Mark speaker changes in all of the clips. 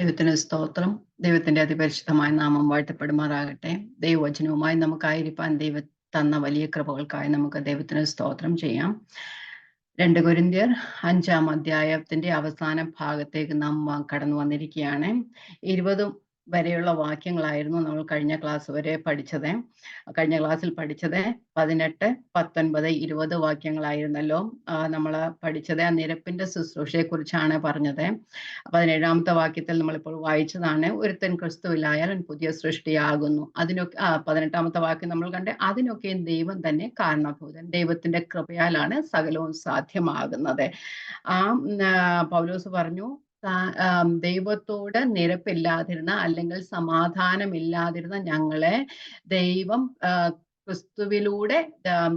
Speaker 1: ദൈവത്തിന് സ്തോത്രം. ദൈവത്തിന്റെ അതിപരിശുദ്ധമായ നാമം വാഴ്ത്തപ്പെടുമാറാകട്ടെ. ദൈവവചനവുമായി നമുക്കായിരിക്കാൻ ദൈവം തന്ന വലിയ കൃപകൾക്കായി നമുക്ക് ദൈവത്തിന് സ്തോത്രം ചെയ്യാം. 2 കൊരിന്ത്യർ 5-ാം അധ്യായത്തിന്റെ അവസാന ഭാഗത്തേക്ക് നാം കടന്നു വന്നിരിക്കുകയാണ്. 20 വരെയുള്ള വാക്യങ്ങളായിരുന്നു നമ്മൾ കഴിഞ്ഞ ക്ലാസ് വരെ പഠിച്ചത്. കഴിഞ്ഞ ക്ലാസ്സിൽ പഠിച്ചത് 18, 19, 20 വാക്യങ്ങളായിരുന്നല്ലോ നമ്മൾ പഠിച്ചത്. ആ നിരപ്പിന്റെ ശുശ്രൂഷയെക്കുറിച്ചാണ് പറഞ്ഞത്. 17-ാമത്തെ വാക്യത്തിൽ നമ്മളിപ്പോൾ വായിച്ചതാണ്, ഒരുത്തൻ ക്രിസ്തുവിലായാൽ അവൻ പുതിയ സൃഷ്ടിയാകുന്നു. അതിനൊക്കെ 18-ാമത്തെ വാക്യം നമ്മൾ കണ്ട്, അതിനൊക്കെയും ദൈവം തന്നെ കാരണഭൂതൻ. ദൈവത്തിന്റെ കൃപയാലാണ് സകലവും സാധ്യമാകുന്നത്. പൗലോസ് പറഞ്ഞു, ദൈവത്തോട് നിരപ്പില്ലാതിരുന്ന അല്ലെങ്കിൽ സമാധാനമില്ലാതിരുന്ന ഞങ്ങളെ ദൈവം ക്രിസ്തുവിലൂടെ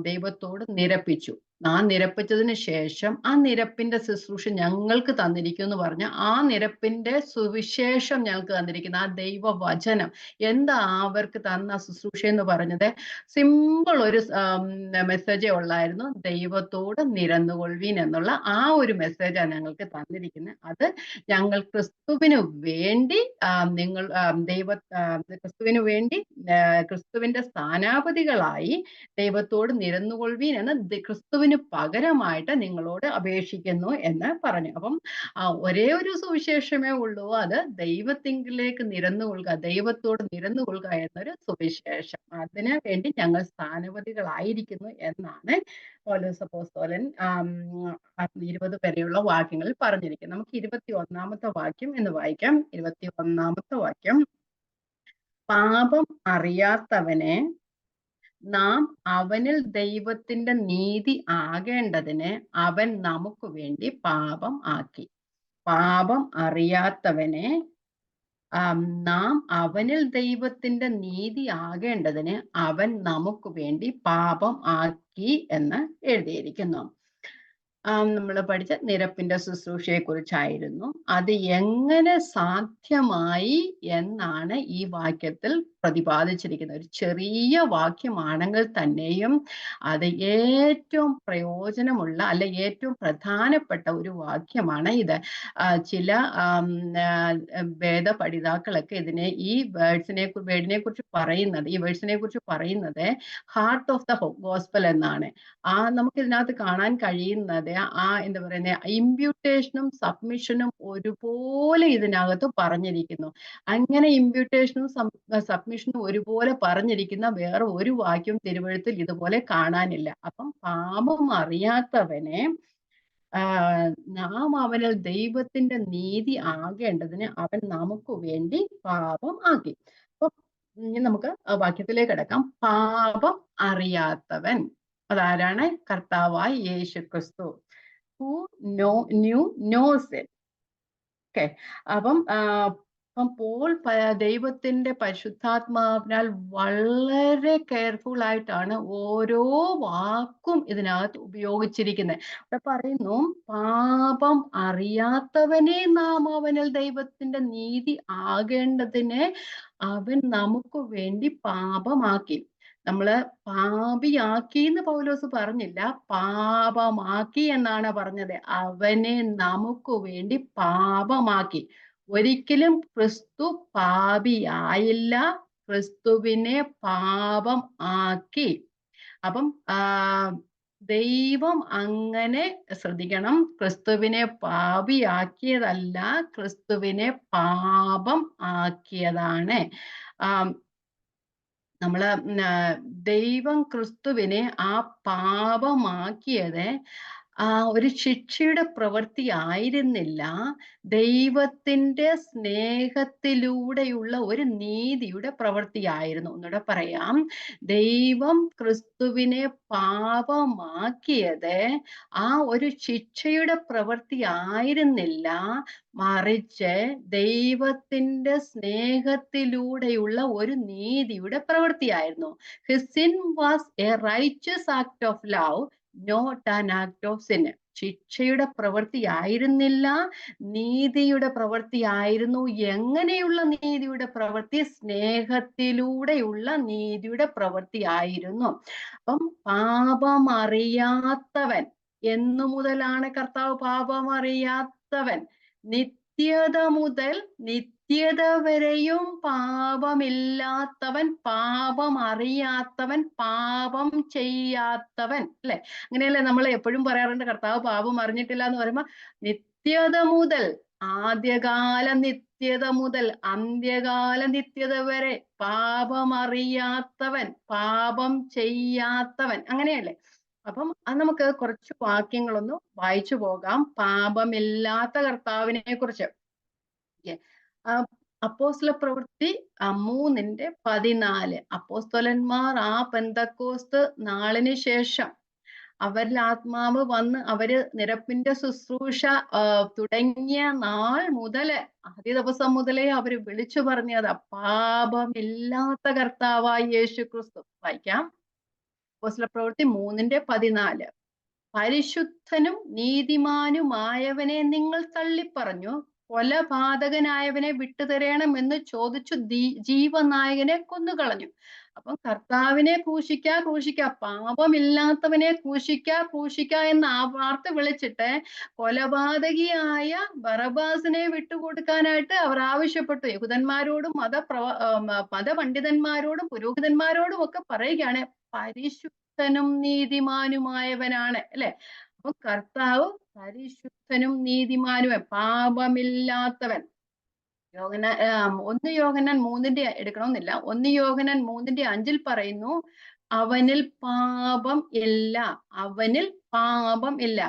Speaker 1: ദൈവത്തോട് നിരപ്പിച്ചു. ആ നിരപ്പിച്ചതിന് ശേഷം ആ നിരപ്പിന്റെ ശുശ്രൂഷ ഞങ്ങൾക്ക് തന്നിരിക്കും എന്ന് പറഞ്ഞ ആ നിരപ്പിന്റെ സുവിശേഷം ഞങ്ങൾക്ക് തന്നിരിക്കുന്ന ആ ദൈവവചനം എന്താ അവർക്ക് തന്ന ശുശ്രൂഷ എന്ന് പറഞ്ഞത്? സിമ്പിൾ ഒരു മെസ്സേജേ ഉള്ളായിരുന്നു. ദൈവത്തോട് നിരന്നുകൊള്ളുവീൻ എന്നുള്ള ആ ഒരു മെസ്സേജാണ് ഞങ്ങൾക്ക് തന്നിരിക്കുന്നത്. അത് ഞങ്ങൾ ക്രിസ്തുവിന് വേണ്ടി ക്രിസ്തുവിന് വേണ്ടി ക്രിസ്തുവിന്റെ സ്ഥാനാപതികളായി ദൈവത്തോട് നിരന്നുകൊള്ളുവീൻ എന്ന് ക്രിസ്തുവിന് പകരമായിട്ട് നിങ്ങളോട് അപേക്ഷിക്കുന്നു എന്ന് പറഞ്ഞു. അപ്പം ഒരേ ഒരു സുവിശേഷമേ ഉള്ളൂ, അത് ദൈവത്തിങ്കിലേക്ക് നിരന്നുകൊള്ളുക, ദൈവത്തോട് നിരന്നുകൊള്ളുക എന്നൊരു സുവിശേഷം. അതിനു വേണ്ടി ഞങ്ങൾ സ്ഥാനപതികളായിരിക്കുന്നു എന്നാണ് പൗലോസ് അപ്പോസ്തലൻ 20 വരെയുള്ള വാക്യങ്ങളിൽ പറഞ്ഞിരിക്കുന്നത്. നമുക്ക് 21-ാമത്തെ വാക്യം എന്ന് വായിക്കാം. 21-ാമത്തെ വാക്യം, പാപം അറിയാത്തവനെ നാം അവനിൽ ദൈവത്തിന്റെ നീതി ആകേണ്ടതിന് അവൻ നമുക്ക് വേണ്ടി പാപം ആക്കി. പാപം അറിയാത്തവനെ നാം അവനിൽ ദൈവത്തിന്റെ നീതി ആകേണ്ടതിന് അവൻ നമുക്ക് വേണ്ടി പാപം ആക്കി എന്ന് എഴുതിയിരിക്കുന്നു. നമ്മൾ പഠിച്ച നിരപ്പിന്റെ ശുശ്രൂഷയെ കുറിച്ചായിരുന്നു. അത് എങ്ങനെ സാധ്യമായി എന്നാണ് ഈ വാക്യത്തിൽ പ്രതിപാദിച്ചിരിക്കുന്നത്. ഒരു ചെറിയ വാക്യമാണെങ്കിൽ തന്നെയും അത് ഏറ്റവും പ്രയോജനമുള്ള അല്ല ഏറ്റവും പ്രധാനപ്പെട്ട ഒരു വാക്യമാണ് ഇത്. ചില വേദപഠിതാക്കളൊക്കെ ഇതിനെ ഈ വേർഡിനെ കുറിച്ച് പറയുന്നത് ഹാർട്ട് ഓഫ് ദ ഗോസ്പൽ എന്നാണ്. നമുക്ക് ഇതിനകത്ത് കാണാൻ കഴിയുന്നത് എന്താ പറയുന്നത്, ഇമ്പ്യൂട്ടേഷനും സബ്മിഷനും ഒരുപോലെ ഇതിനകത്ത് പറഞ്ഞിരിക്കുന്നു. അങ്ങനെ ഇമ്പ്യൂട്ടേഷനും സബ്മിഷനും ഒരുപോലെ പറഞ്ഞിരിക്കുന്ന വേറെ ഒരു വാക്യം തിരുവെഴുത്തിൽ ഇതുപോലെ കാണാനില്ല. അപ്പം പാപം അറിയാത്തവനെ നാം അവനിൽ ദൈവത്തിന്റെ നീതി ആകേണ്ടതിന് അവൻ നമുക്ക് വേണ്ടി പാപം ആക്കി. അപ്പൊ നമുക്ക് വാക്യത്തിലേക്ക് കിടക്കാം. പാപം അറിയാത്തവൻ അതാരാണ്? കർത്താവായ യേശു ക്രിസ്തു. who knows it. ഓക്കെ, അപ്പം പോൾ ദൈവത്തിന്റെ പരിശുദ്ധാത്മാവിനാൽ വളരെ കെയർഫുൾ ആയിട്ടാണ് ഓരോ വാക്കും ഇതിനകത്ത് ഉപയോഗിച്ചിരിക്കുന്നത്. ഇവിടെ പറയുന്നു, പാപം അറിയാത്തവനെ നാം അവനിൽ ദൈവത്തിന്റെ നീതി ആകേണ്ടതിന് അവൻ നമുക്ക് വേണ്ടി പാപമാക്കി. നമ്മള് പാപിയാക്കി എന്ന് പൗലോസ് പറഞ്ഞില്ല, പാപമാക്കി എന്നാണ് പറഞ്ഞത്. അവനെ നമുക്ക് വേണ്ടി പാപമാക്കി. ഒരിക്കലും ക്രിസ്തു പാപിയായില്ല, ക്രിസ്തുവിനെ പാപം ആക്കി. അപ്പം ദൈവം അങ്ങനെ ശ്രദ്ധിക്കണം, ക്രിസ്തുവിനെ പാപിയാക്കിയതല്ല, ക്രിസ്തുവിനെ പാപം ആക്കിയതാണ്. ദൈവം ക്രിസ്തുവിനെ ആ പാപമാക്കിയത് ഒരു ശിക്ഷയുടെ പ്രവൃത്തി ആയിരുന്നില്ല, ദൈവത്തിന്റെ സ്നേഹത്തിലൂടെയുള്ള ഒരു നീതിയുടെ പ്രവൃത്തിയായിരുന്നു. ഒന്നുകൂടെ പറയാം, ദൈവം ക്രിസ്തുവിനെ പാപമാക്കിയത് ആ ഒരു ശിക്ഷയുടെ പ്രവൃത്തി ആയിരുന്നില്ല, മറിച്ച് ദൈവത്തിന്റെ സ്നേഹത്തിലൂടെയുള്ള ഒരു നീതിയുടെ പ്രവൃത്തിയായിരുന്നു. His sin was a righteous act of love, not an act of sin. ശിക്ഷയുടെ പ്രവൃത്തി ആയിരുന്നില്ല, നീതിയുടെ പ്രവൃത്തി ആയിരുന്നു. എങ്ങനെയുള്ള നീതിയുടെ പ്രവൃത്തി? സ്നേഹത്തിലൂടെയുള്ള നീതിയുടെ പ്രവൃത്തി ആയിരുന്നു. അപ്പം പാപമറിയാത്തവൻ എന്നു മുതലാണ് കർത്താവ് പാപമറിയാത്തവൻ? നിത്യത മുതൽ നിത്യത വരെയും പാപമില്ലാത്തവൻ, പാപം അറിയാത്തവൻ, പാപം ചെയ്യാത്തവൻ, അല്ലെ? അങ്ങനെയല്ലേ നമ്മൾ എപ്പോഴും പറയാറുണ്ട്, കർത്താവ് പാപം അറിഞ്ഞിട്ടില്ല എന്ന് പറയുമ്പോ നിത്യത മുതൽ, ആദ്യകാല നിത്യത മുതൽ അന്ത്യകാല നിത്യത വരെ പാപം അറിയാത്തവൻ, പാപം ചെയ്യാത്തവൻ, അങ്ങനെയല്ലേ? അപ്പം അത് നമുക്ക് കുറച്ച് വാക്യങ്ങളൊന്ന് വായിച്ചു പോകാം പാപമില്ലാത്ത കർത്താവിനെ കുറിച്ച്. അപ്പോസ്തല പ്രവൃത്തി 3:14. അപ്പോസ്തലന്മാർ ആ പെന്തക്കോസ്ത് നാളിന് ശേഷം അവരിൽ ആത്മാവ് വന്ന് അവര് നിരപ്പിന്റെ ശുശ്രൂഷ തുടങ്ങിയ നാൾ മുതല്, ആദ്യ ദിവസം മുതലേ അവര് വിളിച്ചു പറഞ്ഞത് പാപമില്ലാത്ത കർത്താവായ യേശു ക്രിസ്തു. വായിക്കാം. അപ്പോസ്തല പ്രവൃത്തി 3:14. പരിശുദ്ധനും നീതിമാനുമായവനെ നിങ്ങൾ തള്ളിപ്പറഞ്ഞു, കൊലപാതകനായവനെ വിട്ടുതരണമെന്ന് ചോദിച്ചു ജീവനായകനെ കൊന്നുകളഞ്ഞു. അപ്പം കർത്താവിനെ ക്രൂശിക്ക, പാപമില്ലാത്തവനെ ക്രൂശിക്ക എന്ന ആ വാർത്ത വിളിച്ചിട്ട് കൊലപാതകിയായ ബറബാസിനെ വിട്ടുകൊടുക്കാനായിട്ട് അവർ ആവശ്യപ്പെട്ടു. യഹൂദന്മാരോടും മതപണ്ഡിതന്മാരോടും പുരോഹിതന്മാരോടും ഒക്കെ പറയുകയാണ്, പരിശുദ്ധനും നീതിമാനുമായവനാണ്, അല്ലെ? അപ്പൊ കർത്താവ് പരിശുദ്ധനും നീതിമാനുമായ, പാപമില്ലാത്തവൻ. 1 യോഹന്നാൻ 3 എടുക്കണമെന്നില്ല. 1 യോഹന്നാൻ 3:5 പറയുന്നു, അവനിൽ പാപം ഇല്ല, അവനിൽ പാപം ഇല്ല.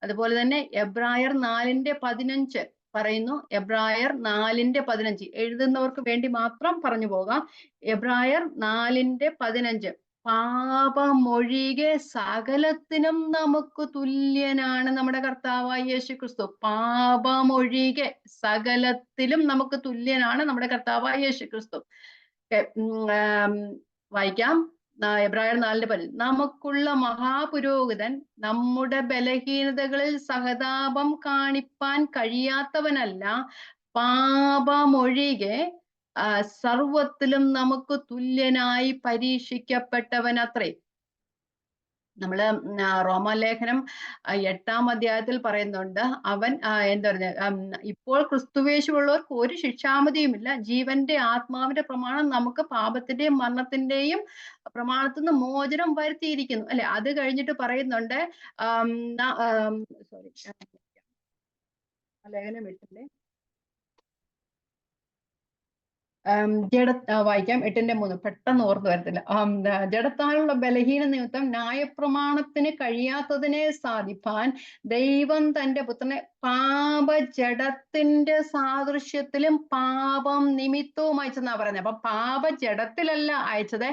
Speaker 1: അതുപോലെ തന്നെ എബ്രായർ 4:15 പറയുന്നു, എബ്രായർ 4:15 എഴുതുന്നവർക്ക് വേണ്ടി മാത്രം പറഞ്ഞു പോകാം. എബ്രായർ 4:15 പാപമൊഴികെ സകലത്തിനും നമുക്ക് തുല്യനാണ് നമ്മുടെ കർത്താവായ യേശു ക്രിസ്തു. പാപമൊഴികെ സകലത്തിലും നമുക്ക് തുല്യനാണ് നമ്മുടെ കർത്താവായ യേശു ക്രിസ്തു. വായിക്കാം. എബ്രായർ 4:15. നമുക്കുള്ള മഹാപുരോഹിതൻ നമ്മുടെ ബലഹീനതകളിൽ സഹതാപം കാണിപ്പാൻ കഴിയാത്തവനല്ല, പാപമൊഴികെ സർവത്തിലും നമുക്ക് തുല്യനായി പരീക്ഷിക്കപ്പെട്ടവനത്രേ. നമ്മള് റോമാലേഖനം 8-ാം അധ്യായത്തിൽ പറയുന്നുണ്ട്, അവൻ എന്താ പറഞ്ഞ, ഇപ്പോൾ ക്രിസ്തുവേശുള്ളവർക്ക് ഒരു ശിക്ഷാമതിയുമില്ല, ജീവന്റെ ആത്മാവിന്റെ പ്രമാണം നമുക്ക് പാപത്തിന്റെയും മരണത്തിന്റെയും പ്രമാണത്തിൽ നിന്ന് മോചനം വരുത്തിയിരിക്കുന്നു, അല്ലെ? അത് കഴിഞ്ഞിട്ട് പറയുന്നുണ്ട്, സോറി, ലേഖനം 8-ന്റെ വായിക്കാം. 8:3 പെട്ടെന്ന് ഓർത്ത് വരത്തില്ല. ജഡത്താലുള്ള ബലഹീന നിമിത്തം ന്യായപ്രമാണത്തിന് കഴിയാത്തതിനെ സാധിപ്പാൻ ദൈവം തന്റെ പുത്രനെ പാപജഡത്തിന്റെ സാദൃശ്യത്തിലും പാപം നിമിത്തവും അയച്ചെന്നാ പറയുന്നത്. അപ്പൊ പാപജഡത്തിലല്ല അയച്ചത്,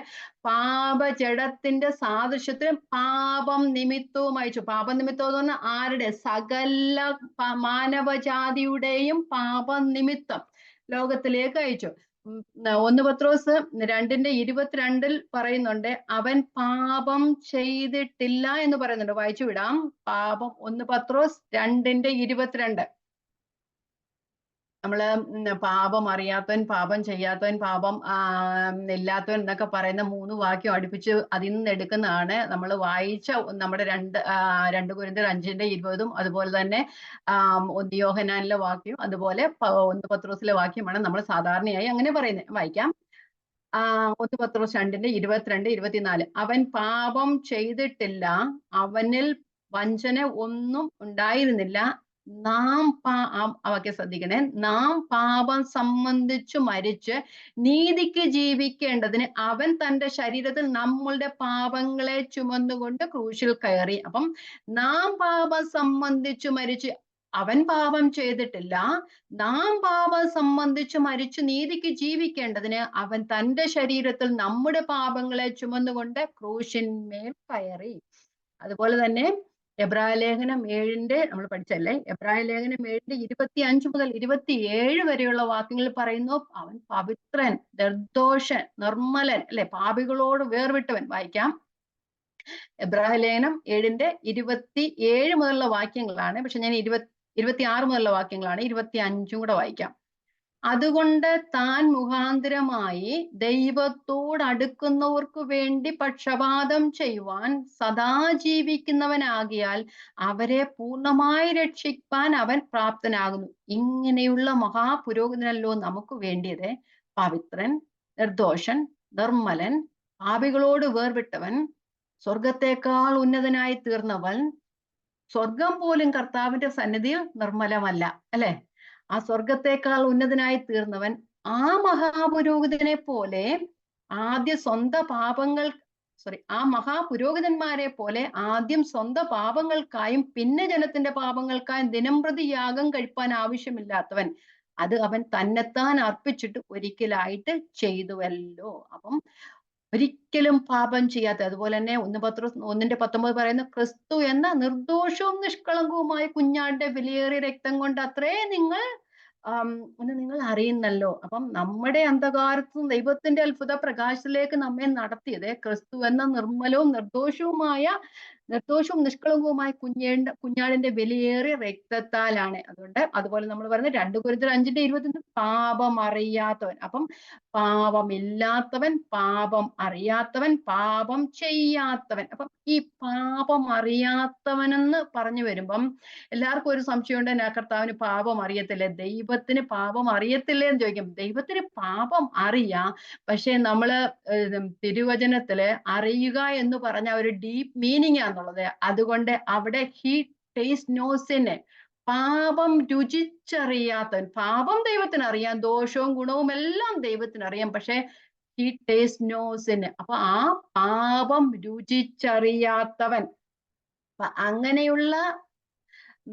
Speaker 1: പാപജഡത്തിന്റെ സാദൃശ്യത്തിലും പാപം നിമിത്തവും അയച്ചു. പാപനിമിത്തം എന്ന് പറഞ്ഞാൽ ആരുടെ? സകല മാനവജാതിയുടെയും പാപനിമിത്തം ലോകത്തിലേക്ക് അയച്ചു. 1 പത്രോസ് 2:22 പറയുന്നുണ്ട്, അവൻ പാപം ചെയ്തിട്ടില്ല എന്ന് പറയുന്നുണ്ട്. വായിച്ചു വിടാം. 1 പത്രോസ് 2:22. നമ്മള് പാപം അറിയാത്തവൻ, പാപം ചെയ്യാത്തവൻ, പാപം ഇല്ലാത്തവൻ എന്നൊക്കെ പറയുന്ന 3 വാക്യം അടുപ്പിച്ച് അതിൽ നിന്ന് എടുക്കുന്നതാണ് നമ്മൾ വായിച്ച നമ്മുടെ 2 കൊരിന്ത്യർ 5:20 അതുപോലെ തന്നെ 1 യോഹന്നാനിലെ വാക്യം, അതുപോലെ 1 പത്രോസിലെ വാക്യമാണ് നമ്മൾ സാധാരണയായി അങ്ങനെ പറയുന്നത്. വായിക്കാം. 1 പത്രോസ് 2:22-24. അവൻ പാപം ചെയ്തിട്ടില്ല, അവനിൽ വഞ്ചന ഒന്നും ഉണ്ടായിരുന്നില്ല, ശ്രദ്ധിക്കണേ, നാം പാപം സംബന്ധിച്ചു മരിച്ച് നീതിക്ക് ജീവിക്കേണ്ടതിന് അവൻ തന്റെ ശരീരത്തിൽ നമ്മളുടെ പാപങ്ങളെ ചുമന്നുകൊണ്ട് ക്രൂശിൽ കയറി. അപ്പം നാം പാപം സംബന്ധിച്ചു മരിച്ച്, അവൻ പാപം ചെയ്തിട്ടില്ല, നാം പാപം സംബന്ധിച്ചു മരിച്ചു നീതിക്ക് ജീവിക്കേണ്ടതിന് അവൻ തന്റെ ശരീരത്തിൽ നമ്മുടെ പാപങ്ങളെ ചുമന്നുകൊണ്ട് ക്രൂശിന്മേൽ കയറി. അതുപോലെ തന്നെ എബ്രായ ലേഖനം 7 നമ്മൾ പഠിച്ചല്ലേ, എബ്രായ ലേഖനം 7:25 മുതൽ 27 വരെയുള്ള വാക്യങ്ങളിൽ പറയുന്നു, അവൻ പവിത്രൻ, നിർദോഷൻ, നിർമ്മലൻ, അല്ലെ? പാപികളോട് വേർവിട്ടവൻ. വായിക്കാം. എബ്രായ ലേഖനം 7:27 മുതലുള്ള വാക്യങ്ങളാണ്, പക്ഷെ ഞാൻ 26 മുതലുള്ള വാക്യങ്ങളാണ്, 25 കൂടെ വായിക്കാം. അതുകൊണ്ട് താൻ മുഖാന്തരമായി ദൈവത്തോടടുക്കുന്നവർക്ക് വേണ്ടി പക്ഷപാതം ചെയ്യുവാൻ സദാ ജീവിക്കുന്നവനാകിയാൽ അവരെ പൂർണ്ണമായി രക്ഷിക്കാൻ അവൻ പ്രാപ്തനാകുന്നു. ഇങ്ങനെയുള്ള മഹാപുരോഹിതനല്ലോ നമുക്ക് വേണ്ടിയത്. പവിത്രൻ, നിർദോഷൻ, നിർമ്മലൻ, പാപികളോട് വേർവിട്ടവൻ, സ്വർഗത്തെക്കാൾ ഉന്നതനായി തീർന്നവൻ. സ്വർഗം പോലും കർത്താവിന്റെ സന്നിധിയിൽ നിർമ്മലമല്ല, അല്ലെ? ആ സ്വർഗത്തെക്കാൾ ഉന്നതനായി തീർന്നവൻ ആ മഹാപുരോഹിതനെ പോലെ ആ മഹാപുരോഹിതന്മാരെ പോലെ ആദ്യം സ്വന്തം പാപങ്ങൾക്കായും പിന്നെ ജനത്തിന്റെ പാപങ്ങൾക്കായും ദിനംപ്രതി യാഗം കഴിപ്പാൻ ആവശ്യമില്ലാത്തവൻ, അത് അവൻ തന്നെത്താൻ അർപ്പിച്ചിട്ട് ഒരിക്കലായിട്ട് ചെയ്തുവല്ലോ. അപ്പം ഒരിക്കലും പാപം ചെയ്യാത്ത, അതുപോലെ തന്നെ 1 പറയുന്നു, ക്രിസ്തു എന്ന നിർദോഷവും നിഷ്കളങ്കവുമായ കുഞ്ഞാടിന്റെ വിലയേറിയ രക്തം കൊണ്ട് അത്രേ നിങ്ങൾ അറിയുന്നല്ലോ. അപ്പം നമ്മുടെ അന്ധകാരത്തും ദൈവത്തിന്റെ അത്ഭുത പ്രകാശത്തിലേക്ക് നമ്മെ നടത്തിയത് ക്രിസ്തു എന്ന നിർമ്മലവും നിർദോഷവും നിഷ്കളങ്കവുമായ കുഞ്ഞാടിന്റെ വിലയേറിയ രക്തത്താലാണ്. അതുപോലെ നമ്മൾ പറയുന്നത് 2 കൊരിന്ത്യർ 5:20 പാപം അറിയാത്തവൻ. അപ്പം പാപമില്ലാത്തവൻ, പാപം അറിയാത്തവൻ, പാപം ചെയ്യാത്തവൻ. അപ്പം ഈ പാപം അറിയാത്തവനെന്ന് പറഞ്ഞു വരുമ്പം എല്ലാവർക്കും ഒരു സംശയമുണ്ട്, എന്നാ കർത്താവിന് പാപം അറിയത്തില്ലേ, ദൈവത്തിന് പാപം അറിയത്തില്ലേ എന്ന് ചോദിക്കും. ദൈവത്തിന് പാപം അറിയാം, പക്ഷെ നമ്മള് തിരുവചനത്തില് അറിയുക എന്ന് പറഞ്ഞ ഒരു ഡീപ്പ് മീനിങ് ആണുള്ളത്. അതുകൊണ്ട് അവിടെ ഹി ടേസ്റ്റ് നോസിന്, പാപം രുചിച്ചറിയാത്തവൻ. പാപം ദൈവത്തിന് അറിയാം, ദോഷവും ഗുണവും എല്ലാം ദൈവത്തിന് അറിയാം, പക്ഷെ ഹി ടേസ്റ്റ് നോസിന്, അപ്പൊ ആ പാപം രുചിച്ചറിയാത്തവൻ. അപ്പൊ അങ്ങനെയുള്ള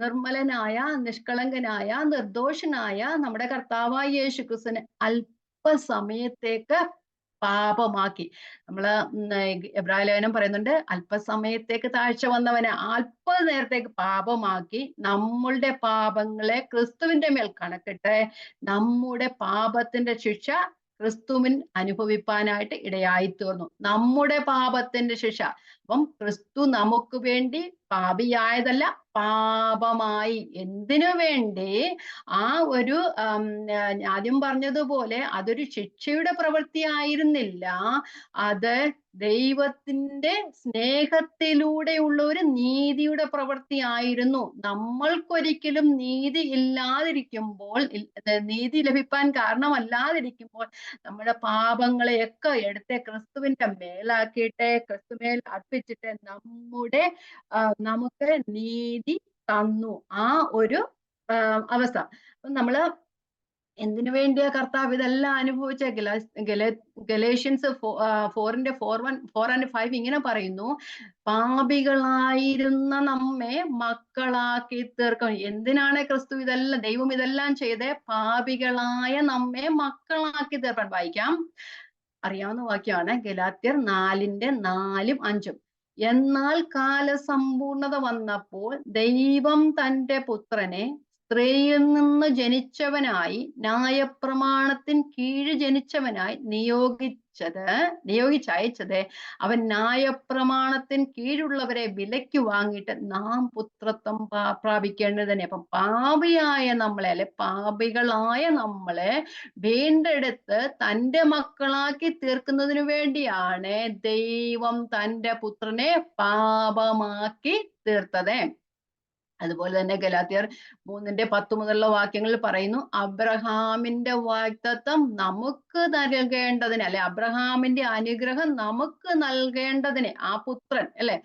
Speaker 1: നിർമ്മലനായ, നിഷ്കളങ്കനായ, നിർദോഷനായ നമ്മുടെ കർത്താവായ യേശുക്രിസ്തുവിനെ അല്പസമയത്തേക്ക് പാപമാക്കി. നമ്മള് എബ്രായ ലേഖനം പറയുന്നുണ്ട്, അല്പസമയത്തേക്ക് താഴ്ച വന്നവനെ അല്പ നേരത്തേക്ക് പാപമാക്കി നമ്മളുടെ പാപങ്ങളെ ക്രിസ്തുവിന്റെ മേൽ കണക്കിട്ട് നമ്മുടെ പാപത്തിന്റെ ശിക്ഷ ക്രിസ്തുവിൻ അനുഭവിപ്പാനായിട്ട് ഇടയായി തീർന്നു. നമ്മുടെ പാപത്തിന്റെ ശിക്ഷ. അപ്പം ക്രിസ്തു നമുക്ക് വേണ്ടി പാപിയായതല്ല, പാപമായി. എന്തിനു വേണ്ടി? ആ ഒരു ആദ്യം പറഞ്ഞതുപോലെ അതൊരു ശിക്ഷയുടെ പ്രവൃത്തി ആയിരുന്നില്ല, അത് ദൈവത്തിന്റെ സ്നേഹത്തിലൂടെയുള്ള ഒരു നീതിയുടെ പ്രവൃത്തി ആയിരുന്നു. നമ്മൾക്കൊരിക്കലും നീതി ഇല്ലാതിരിക്കുമ്പോൾ, നീതി ലഭിക്കാൻ കാരണമല്ലാതിരിക്കുമ്പോൾ നമ്മുടെ പാപങ്ങളെയൊക്കെ എടുത്ത് ക്രിസ്തുവിന്റെ മേലാക്കിയിട്ട് ക്രിസ്തുമേൽ അർപ്പിച്ചിട്ട് നമുക്ക് നീതി തന്നു. ആ ഒരു അവസ്ഥ. അപ്പൊ നമ്മള് എന്തിനു വേണ്ടിയാ കർത്താവ് ഇതെല്ലാം അനുഭവിച്ച? ഗലേഷ്യൻസ് 4:4-5 ഇങ്ങനെ പറയുന്നു, പാപികളായിരുന്ന നമ്മെ മക്കളാക്കി തീർക്കും. എന്തിനാണ് ക്രിസ്തു ഇതെല്ലാം, ദൈവം ഇതെല്ലാം ചെയ്ത്? പാപികളായ നമ്മെ മക്കളാക്കി തീർക്കാൻ. വായിക്കാം, അറിയാവുന്ന വാക്യമാണ്, ഗലാത്യർ 4:4-5. എന്നാൽ കാലസമ്പൂർണത വന്നപ്പോൾ ദൈവം തന്റെ പുത്രനെ സ്ത്രീയിൽ നിന്ന് ജനിച്ചവനായി, ന്യായപ്രമാണത്തിൻ കീഴ് ജനിച്ചവനായി നിയോഗിച്ചയച്ചത് അവൻ ന്യായപ്രമാണത്തിൻ കീഴുള്ളവരെ വിലയ്ക്ക് വാങ്ങിയിട്ട് നാം പുത്രത്വം പ്രാപിക്കേണ്ടത് തന്നെ. അപ്പം പാപിയായ നമ്മളെ, അല്ലെ പാപികളായ നമ്മളെ വീണ്ടെടുത്ത് തന്റെ മക്കളാക്കി തീർക്കുന്നതിന് വേണ്ടിയാണ് ദൈവം തന്റെ പുത്രനെ പാപമാക്കി തീർത്തത്. അതുപോലെ തന്നെ ഗലാത്യർ 3:10 മുതലുള്ള വാക്യങ്ങളിൽ പറയുന്നു, അബ്രഹാമിന്റെ വാഗ്ദത്തം നമുക്ക് നൽകേണ്ടതിന്, അല്ലെ അബ്രഹാമിന്റെ അനുഗ്രഹം നമുക്ക് നൽകേണ്ടതിന്, ആ പുത്രൻ, അല്ലെ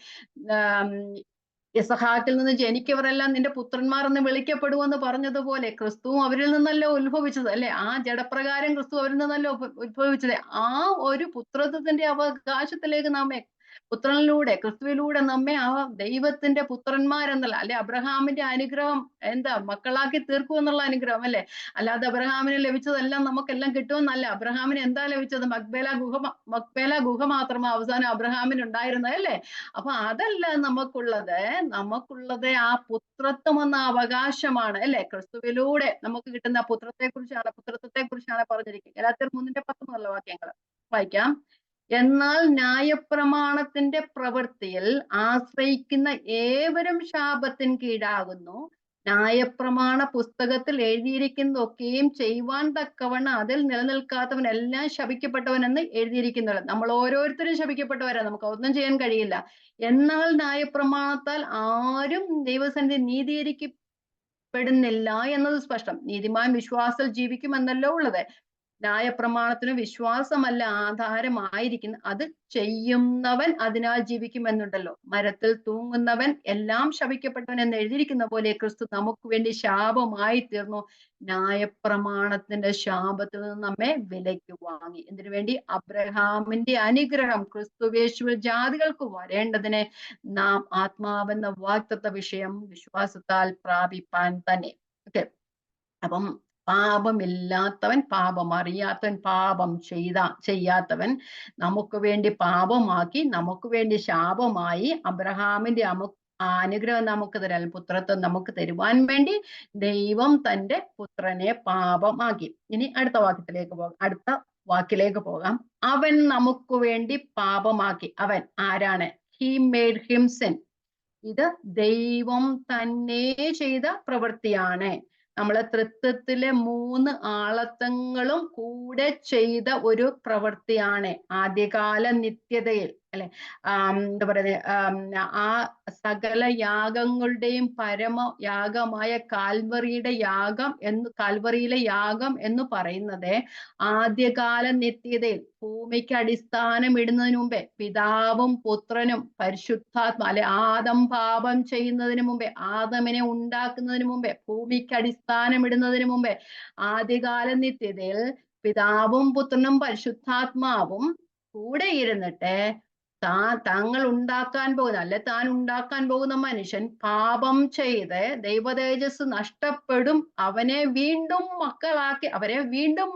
Speaker 1: യിസ്ഹാക്കിൽ നിന്ന് ജനിക്കവരെല്ലാം നിന്റെ പുത്രന്മാർ എന്ന് വിളിക്കപ്പെടുമെന്ന് പറഞ്ഞതുപോലെ ക്രിസ്തുവും അവരിൽ നിന്നല്ലോ ഉത്ഭവിച്ചത്, അല്ലെ? ആ ജഡപ്രകാരം ക്രിസ്തു അവരിൽ നിന്നല്ലോ ഉത്ഭവിച്ചത്. ആ ഒരു പുത്രത്വത്തിന്റെ അവകാശത്തിലേക്ക് നമ്മെ പുത്രനിലൂടെ, ക്രിസ്തുവിലൂടെ നമ്മെ ആ ദൈവത്തിന്റെ പുത്രന്മാരെന്നല്ല, അല്ലെ അബ്രഹാമിന്റെ അനുഗ്രഹം എന്താ? മക്കളാക്കി തീർക്കും എന്നുള്ള അനുഗ്രഹം, അല്ലെ? അല്ലാതെ അബ്രഹാമിന് ലഭിച്ചതെല്ലാം നമുക്കെല്ലാം കിട്ടുമെന്നല്ല. അബ്രഹാമിന് എന്താ ലഭിച്ചത്? മക്ബേല ഗുഹ മാത്രമേ അവസാനം അബ്രഹാമിന് ഉണ്ടായിരുന്നത്, അല്ലെ? അപ്പൊ അതല്ല നമുക്കുള്ളത് ആ പുത്രത്വം എന്ന അവകാശമാണ്, അല്ലെ? ക്രിസ്തുവിലൂടെ നമുക്ക് കിട്ടുന്ന പുത്രത്വത്തെ കുറിച്ചാണ് പറഞ്ഞിരിക്കുന്നത്. ഗലാത്യർ 3:10 വാക്യങ്ങൾ വായിക്കാം. എന്നാൽ ന്യായപ്രമാണത്തിന്റെ പ്രവൃത്തിയിൽ ആശ്രയിക്കുന്ന ഏവരും ശാപത്തിന് കീഴാകുന്നു. ന്യായപ്രമാണ പുസ്തകത്തിൽ എഴുതിയിരിക്കുന്നതൊക്കെയും ചെയ്യുവാൻ തക്കവണ്ണം അതിൽ നിലനിൽക്കാത്തവൻ എല്ലാം ശപിക്കപ്പെട്ടവൻ എന്ന് എഴുതിയിരിക്കുന്നത്. നമ്മൾ ഓരോരുത്തരും ശപിക്കപ്പെട്ടവരാ, നമുക്ക് ഒന്നും ചെയ്യാൻ കഴിയില്ല. എന്നാൽ ന്യായപ്രമാണത്താൽ ആരും ദൈവസന്നിധി നീതീകരിക്കപ്പെടുന്നില്ല എന്നത് സ്പഷ്ടം. നീതിമാൻ വിശ്വാസത്തിൽ ജീവിക്കുമെന്നല്ലോ ഉള്ളത്. ന്യായപ്രമാണത്തിന് വിശ്വാസമല്ല ആധാരമായിരിക്കുന്ന, അത് ചെയ്യുന്നവൻ അതിനാൽ ജീവിക്കുമെന്നുണ്ടല്ലോ. മരത്തിൽ തൂങ്ങുന്നവൻ എല്ലാം ശപിക്കപ്പെട്ടവൻ എന്ന് എഴുതിയിരിക്കുന്ന പോലെ ക്രിസ്തു നമുക്ക് വേണ്ടി ശാപമായി തീർന്നു. ന്യായപ്രമാണത്തിന്റെ ശാപത്തിൽ നിന്ന് നമ്മെ വിലയ്ക്ക് വാങ്ങി. എന്തിനു വേണ്ടി? അബ്രഹാമിന്റെ അനുഗ്രഹം ക്രിസ്തുവേശുവിൽ ജാതികൾക്ക് വരേണ്ടതിനെ നാം ആത്മാവെന്ന വാഗ്ദത്ത വിഷയം വിശ്വാസത്താൽ പ്രാപിപ്പാൻ തന്നെ. ഓക്കെ, അപ്പം പാപമില്ലാത്തവൻ, പാപം അറിയാത്തവൻ, പാപം ചെയ്യാത്തവൻ നമുക്ക് വേണ്ടി പാപമാക്കി, നമുക്ക് വേണ്ടി ശാപമായി. അബ്രഹാമിന്റെ അനുഗ്രഹം നമുക്ക് തരാൻ, പുത്രത്വം നമുക്ക് തരുവാൻ വേണ്ടി ദൈവം തന്റെ പുത്രനെ പാപമാക്കി. ഇനി അടുത്ത വാക്കിലേക്ക് പോകാം. അവൻ നമുക്ക് വേണ്ടി പാപമാക്കി. അവൻ ആരാണ്? He made him sin. ഇത് ദൈവം തന്നെ ചെയ്ത പ്രവൃത്തിയാണ്. നമ്മളെ തൃത്വത്തിലെ 3 ആളത്വങ്ങളും കൂടെ ചെയ്ത ഒരു പ്രവൃത്തിയാണ്. ആദ്യകാല നിത്യതയിൽ അല്ലെ, എന്താ പറയുന്നത്, ആ സകല യാഗങ്ങളുടെയും പരമയാഗമായ കാൽവറിയിലെ യാഗം എന്ന് പറയുന്നത് ആദ്യകാല നിത്യതയിൽ ഭൂമിക്ക് അടിസ്ഥാനം ഇടുന്നതിന് മുമ്പേ പിതാവും പുത്രനും പരിശുദ്ധാത്മ അല്ലെ, ആദം പാപം ചെയ്യുന്നതിന് മുമ്പേ, ആദമിനെ ഉണ്ടാക്കുന്നതിന് മുമ്പേ, ഭൂമിക്ക് അടിസ്ഥാനം ഇടുന്നതിന് മുമ്പേ, ആദ്യകാല നിത്യതയിൽ പിതാവും പുത്രനും പരിശുദ്ധാത്മാവും കൂടെ ഇരുന്നിട്ട് താൻ ഉണ്ടാക്കാൻ പോകുന്ന മനുഷ്യൻ പാപം ചെയ്ത് ദൈവതേജസ് നഷ്ടപ്പെടും, അവരെ വീണ്ടും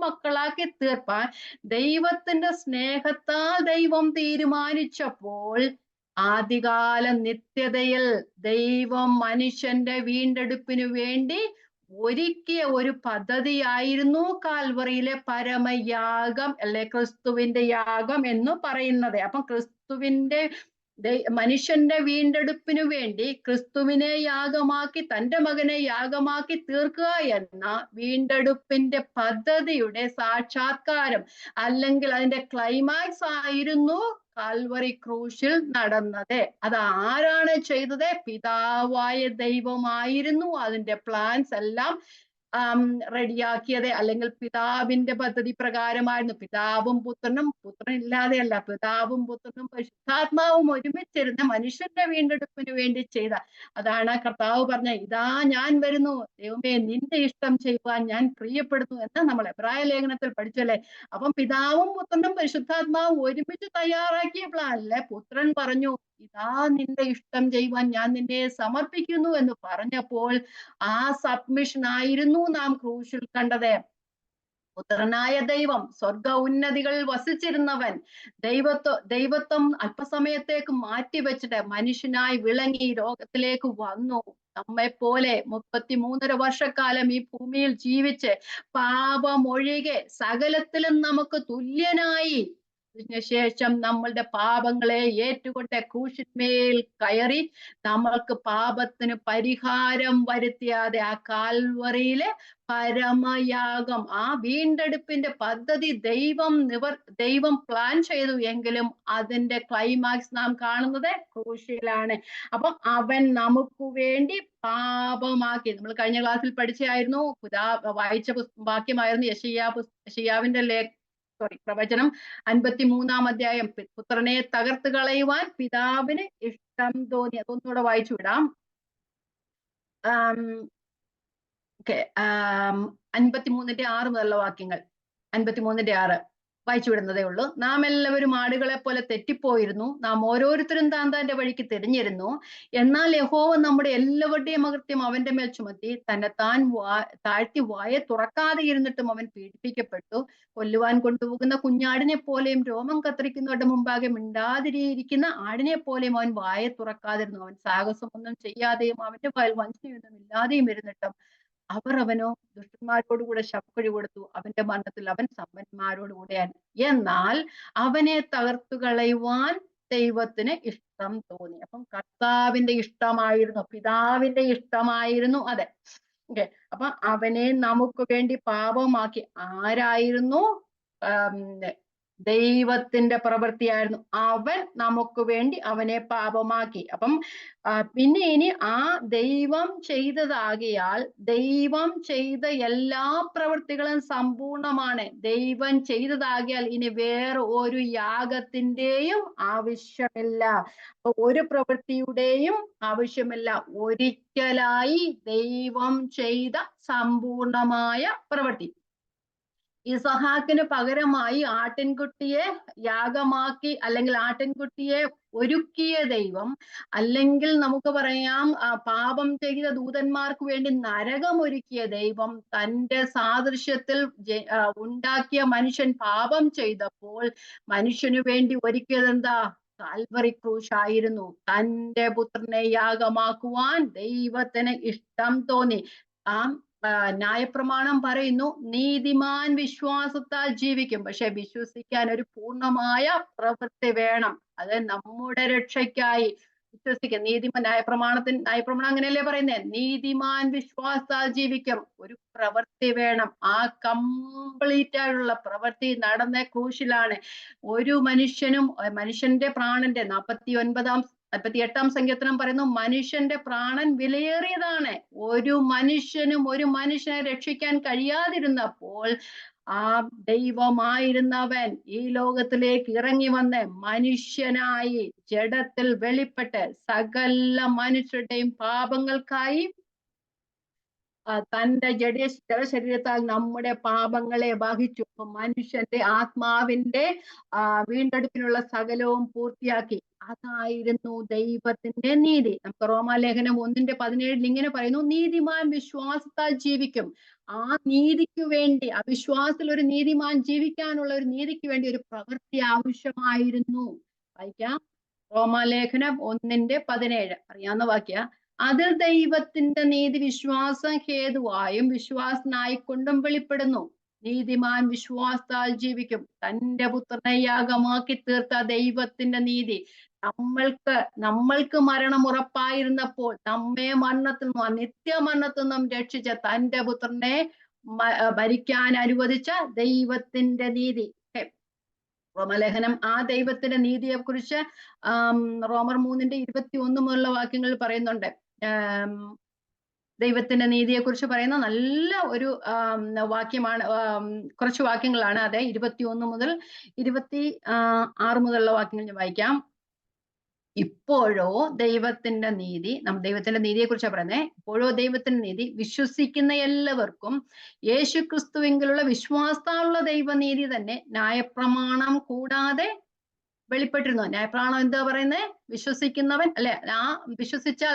Speaker 1: മക്കളാക്കി തീർപ്പാൻ ദൈവത്തിന്റെ സ്നേഹത്താൽ ദൈവം തീരുമാനിച്ചപ്പോൾ ആദ്യകാല നിത്യതയിൽ ദൈവം മനുഷ്യന്റെ വീണ്ടെടുപ്പിനു വേണ്ടി ഒരുക്കിയ ഒരു പദ്ധതിയായിരുന്നു കാൽവറിയിലെ പരമയാഗം അല്ലെ, ക്രിസ്തുവിന്റെ യാഗം എന്ന് പറയുന്നത്. അപ്പം മനുഷ്യന്റെ വീണ്ടെടുപ്പിനു വേണ്ടി ക്രിസ്തുവിനെ യാഗമാക്കി, തന്റെ മകനെ യാഗമാക്കി തീർക്കുക എന്ന വീണ്ടെടുപ്പിന്റെ പദ്ധതിയുടെ സാക്ഷാത്കാരം അല്ലെങ്കിൽ അതിന്റെ ക്ലൈമാക്സ് ആയിരുന്നു കാൽവറി ക്രൂശിൽ നടന്നത്. അത് ആരാണ് ചെയ്തത്? പിതാവായ ദൈവമായിരുന്നു അതിന്റെ പ്ലാൻസ് എല്ലാം റെഡിയാക്കിയത്, അല്ലെങ്കിൽ പിതാവിന്റെ പദ്ധതി പ്രകാരമായിരുന്നു. പിതാവും പുത്രനും ഇല്ലാതെയല്ല, പിതാവും പുത്രനും പരിശുദ്ധാത്മാവും ഒരുമിച്ചിരുന്ന് മനുഷ്യന്റെ വീണ്ടെടുപ്പിന് വേണ്ടി ചെയ്ത. അതാണ് കർത്താവ് പറഞ്ഞ, ഇതാ ഞാൻ വരുന്നു, ദൈവമേ നിന്റെ ഇഷ്ടം ചെയ്യുവാൻ ഞാൻ പ്രിയപ്പെടുന്നു എന്ന് നമ്മൾ എബ്രായ ലേഖനത്തിൽ പഠിച്ചല്ലേ. അപ്പം പിതാവും പുത്രനും പരിശുദ്ധാത്മാവും ഒരുമിച്ച് തയ്യാറാക്കിയ പ്ലാനിലെ പുത്രൻ പറഞ്ഞു, ഇതാ നിന്റെ ഇഷ്ടം ചെയ്യുവാൻ ഞാൻ നിന്നെ സമർപ്പിക്കുന്നു എന്ന് പറഞ്ഞപ്പോൾ ആ സബ്മിഷൻ ആയിരുന്നു നാം ക്രൂശിൽ കണ്ടത്. പുത്രനായ ദൈവം, സ്വർഗ ഉന്നതികളിൽ വസിച്ചിരുന്നവൻ, ദൈവത്വം അല്പസമയത്തേക്ക് മാറ്റിവെച്ചിട്ട് മനുഷ്യനായി വിളങ്ങി ലോകത്തിലേക്ക് വന്നു. നമ്മെപ്പോലെ 33.5 വർഷക്കാലം ഈ ഭൂമിയിൽ ജീവിച്ച് പാപമൊഴികെ സകലത്തിലും നമുക്ക് തുല്യനായി ശേഷം നമ്മളുടെ പാപങ്ങളെ ഏറ്റുകൊണ്ട് ക്രൂശിന്മേൽ കയറി നമ്മൾക്ക് പാപത്തിന് പരിഹാരം വരുത്തിയാതെ ആ കാൽവറിയിലെ പരമയാഗം, ആ വീണ്ടെടുപ്പിന്റെ പദ്ധതി ദൈവം പ്ലാൻ ചെയ്തു എങ്കിലും അതിന്റെ ക്ലൈമാക്സ് നാം കാണുന്നത് ക്രൂശിലാണ്. അപ്പം അവൻ നമുക്ക് വേണ്ടി പാപമാക്കി. നമ്മൾ കഴിഞ്ഞ ക്ലാസ്സിൽ പഠിച്ചായിരുന്നു, വായിച്ച വാക്യമായിരുന്നു യശയ്യാവിന്റെ പ്രവചനം 53-ാം അധ്യായം. പുത്രനെ തകർത്ത് കളയുവാൻ പിതാവിന് ഇഷ്ടം തോന്നി. അതൊന്നുകൂടെ വായിച്ചു വിടാം. 53-ന്റെ 6 മുതലുള്ള വാക്യങ്ങൾ. 53-ന്റെ 6 വായിച്ചു വിടുന്നതേ ഉള്ളൂ. നാം എല്ലാവരും ആടുകളെ പോലെ തെറ്റിപ്പോയിരുന്നു, നാം ഓരോരുത്തരും താന്റെ വഴിക്ക് തിരിഞ്ഞിരുന്നു. എന്നാൽ യഹോവ നമ്മുടെ എല്ലാവരുടെയും അകൃത്യം അവന്റെ മേൽ ചുമത്തി, താൻ താഴ്ത്തി വായ തുറക്കാതെ ഇരുന്നിട്ടും അവൻ പീഡിപ്പിക്കപ്പെട്ടു. കൊല്ലുവാൻ കൊണ്ടുപോകുന്ന കുഞ്ഞാടിനെ പോലെയും രോമം കത്തിരിക്കുന്നവരുടെ മുമ്പാകെ മിണ്ടാതിരിക്കുന്ന ആടിനെ പോലെയും അവൻ വായ തുറക്കാതിരുന്നു. അവൻ സാഹസമൊന്നും ചെയ്യാതെയും അവന്റെ വായിൽ വഞ്ചനയൊന്നും ഇല്ലാതെയും ഇരുന്നിട്ടും അവർ അവനോ ദുഷ്ടന്മാരോടുകൂടെ ശവക്കുഴി കൊടുത്തു. അവന്റെ മരണത്തിൽ അവൻ സമ്പന്നന്മാരോടുകൂടെയാണ്. എന്നാൽ അവനെ തകർത്തു കളയുവാൻ ദൈവത്തിന് ഇഷ്ടം തോന്നി. അപ്പം കർത്താവിന്റെ ഇഷ്ടമായിരുന്നു, പിതാവിന്റെ ഇഷ്ടമായിരുന്നു. അതെ, ഓക്കെ. അപ്പൊ അവനെ നമുക്ക് വേണ്ടി പാപമാക്കി. ആരായിരുന്നു? ദൈവത്തിന്റെ പ്രവൃത്തിയായിരുന്നു. അവൻ നമുക്ക് വേണ്ടി അവനെ പാപമാക്കി. അപ്പം പിന്നെ ഇനി ആ ദൈവം ചെയ്തതാകിയാൽ ദൈവം ചെയ്ത എല്ലാ പ്രവൃത്തികളും സമ്പൂർണമാണ്. ദൈവം ചെയ്തതാകിയാൽ ഇനി വേറെ ഒരു യാഗത്തിന്റെയും ആവശ്യമില്ല, ഒരു പ്രവൃത്തിയുടെയും ആവശ്യമില്ല. ഒരിക്കലായി ദൈവം ചെയ്ത സമ്പൂർണമായ പ്രവൃത്തി. ഇസഹാക്കിന് പകരമായി ആട്ടിൻകുട്ടിയെ യാഗമാക്കി, അല്ലെങ്കിൽ ആട്ടിൻകുട്ടിയെ ഒരുക്കിയ ദൈവം, അല്ലെങ്കിൽ നമുക്ക് പറയാം പാപം ചെയ്ത ദൂതന്മാർക്ക് വേണ്ടി നരകം ഒരുക്കിയ ദൈവം, തന്റെ സാദൃശ്യത്തിൽ ഉണ്ടാക്കിയ മനുഷ്യൻ പാപം ചെയ്തപ്പോൾ മനുഷ്യന് വേണ്ടി ഒരുക്കിയത് എന്താ? കാൽവറി ക്രൂശായിരുന്നു. തന്റെ പുത്രനെ യാഗമാക്കുവാൻ ദൈവത്തിന് ഇഷ്ടം തോന്നി. ആ ന്യായപ്രമാണം പറയുന്നു നീതിമാൻ വിശ്വാസത്താൽ ജീവിക്കും. പക്ഷെ വിശ്വസിക്കാൻ ഒരു പൂർണ്ണമായ പ്രവൃത്തി വേണം. അത് നമ്മുടെ രക്ഷയ്ക്കായി വിശ്വസിക്കും. ന്യായപ്രമാണം അങ്ങനെയല്ലേ പറയുന്നേ? നീതിമാൻ വിശ്വാസത്താൽ ജീവിക്കും. ഒരു പ്രവൃത്തി വേണം. ആ കംപ്ലീറ്റ് ആയിട്ടുള്ള പ്രവൃത്തി നടന്ന ക്രൂശിലാണ്. ഒരു മനുഷ്യന്റെ പ്രാണന്റെ 48-ാം സങ്കീർത്തനം പറയുന്നു, മനുഷ്യന്റെ പ്രാണൻ വിലയേറിയതാണ്. ഒരു മനുഷ്യനെ രക്ഷിക്കാൻ കഴിയാതിരുന്നപ്പോൾ ആ ദൈവമായിരുന്നവൻ ഈ ലോകത്തിലേക്ക് ഇറങ്ങി വന്ന് മനുഷ്യനായി ജഡത്തിൽ വെളിപ്പെട്ട് സകല മനുഷ്യരുടെയും പാപങ്ങൾക്കായി തന്റെ ജഡശരീരത്താൽ നമ്മുടെ പാപങ്ങളെ വഹിച്ചു. മനുഷ്യന്റെ ആത്മാവിന്റെ വീണ്ടെടുപ്പിനുള്ള സകലവും പൂർത്തിയാക്കി. അതായിരുന്നു ദൈവത്തിന്റെ നീതി. നമുക്ക് റോമാലേഖനം 1:17 ഇങ്ങനെ പറയുന്നു, നീതിമാൻ വിശ്വാസത്താൽ ജീവിക്കും. ആ നീതിക്ക് വേണ്ടി, അവിശ്വാസത്തിൽ ഒരു നീതിമാൻ ജീവിക്കാനുള്ള ഒരു നീതിക്ക് വേണ്ടി ഒരു പ്രവൃത്തി ആവശ്യമായിരുന്നു. വായിക്കാം, റോമാലേഖനം 1:17, അറിയാവുന്ന വാക്യ. അതിൽ ദൈവത്തിന്റെ നീതി വിശ്വാസം ഹേതുവായും വിശ്വാസനായിക്കൊണ്ടും വെളിപ്പെടുന്നു. നീതിമാൻ വിശ്വാസത്താൽ ജീവിക്കും. തന്റെ പുത്രനെ യാഗമാക്കി തീർത്ത ദൈവത്തിന്റെ നീതി നമ്മൾക്ക് മരണം ഉറപ്പായിരുന്നപ്പോൾ നമ്മെ നിത്യമരണത്തിൽ നിന്നും രക്ഷിച്ച തന്റെ പുത്രനെ ഭരിക്കാൻ അനുവദിച്ച ദൈവത്തിന്റെ നീതി. റോമലേഖനം ആ ദൈവത്തിന്റെ നീതിയെ കുറിച്ച് റോമർ 3:21 മുതലുള്ള വാക്യങ്ങൾ പറയുന്നുണ്ട്. ദൈവത്തിന്റെ നീതിയെ കുറിച്ച് പറയുന്ന നല്ല ഒരു വാക്യമാണ്, കുറച്ച് വാക്യങ്ങളാണ്. അതെ, 21 മുതൽ 26 മുതലുള്ള വാക്യങ്ങൾ വായിക്കാം. ഇപ്പോഴോ ദൈവത്തിന്റെ നീതി, ദൈവത്തിന്റെ നീതിയെ കുറിച്ചാണ് പറയുന്നത്. ഇപ്പോഴോ ദൈവത്തിന്റെ നീതി വിശ്വസിക്കുന്ന എല്ലാവർക്കും യേശുക്രിസ്തുവിലുള്ള വിശ്വാസത്താലുള്ള ദൈവനീതി തന്നെ ന്യായപ്രമാണം കൂടാതെ വെളിപ്പെട്ടിരുന്നു. ന്യായപ്രമാണം എന്താ പറയുന്നത്? വിശ്വസിക്കുന്നവൻ അല്ലെ, ആ വിശ്വസിച്ചാൽ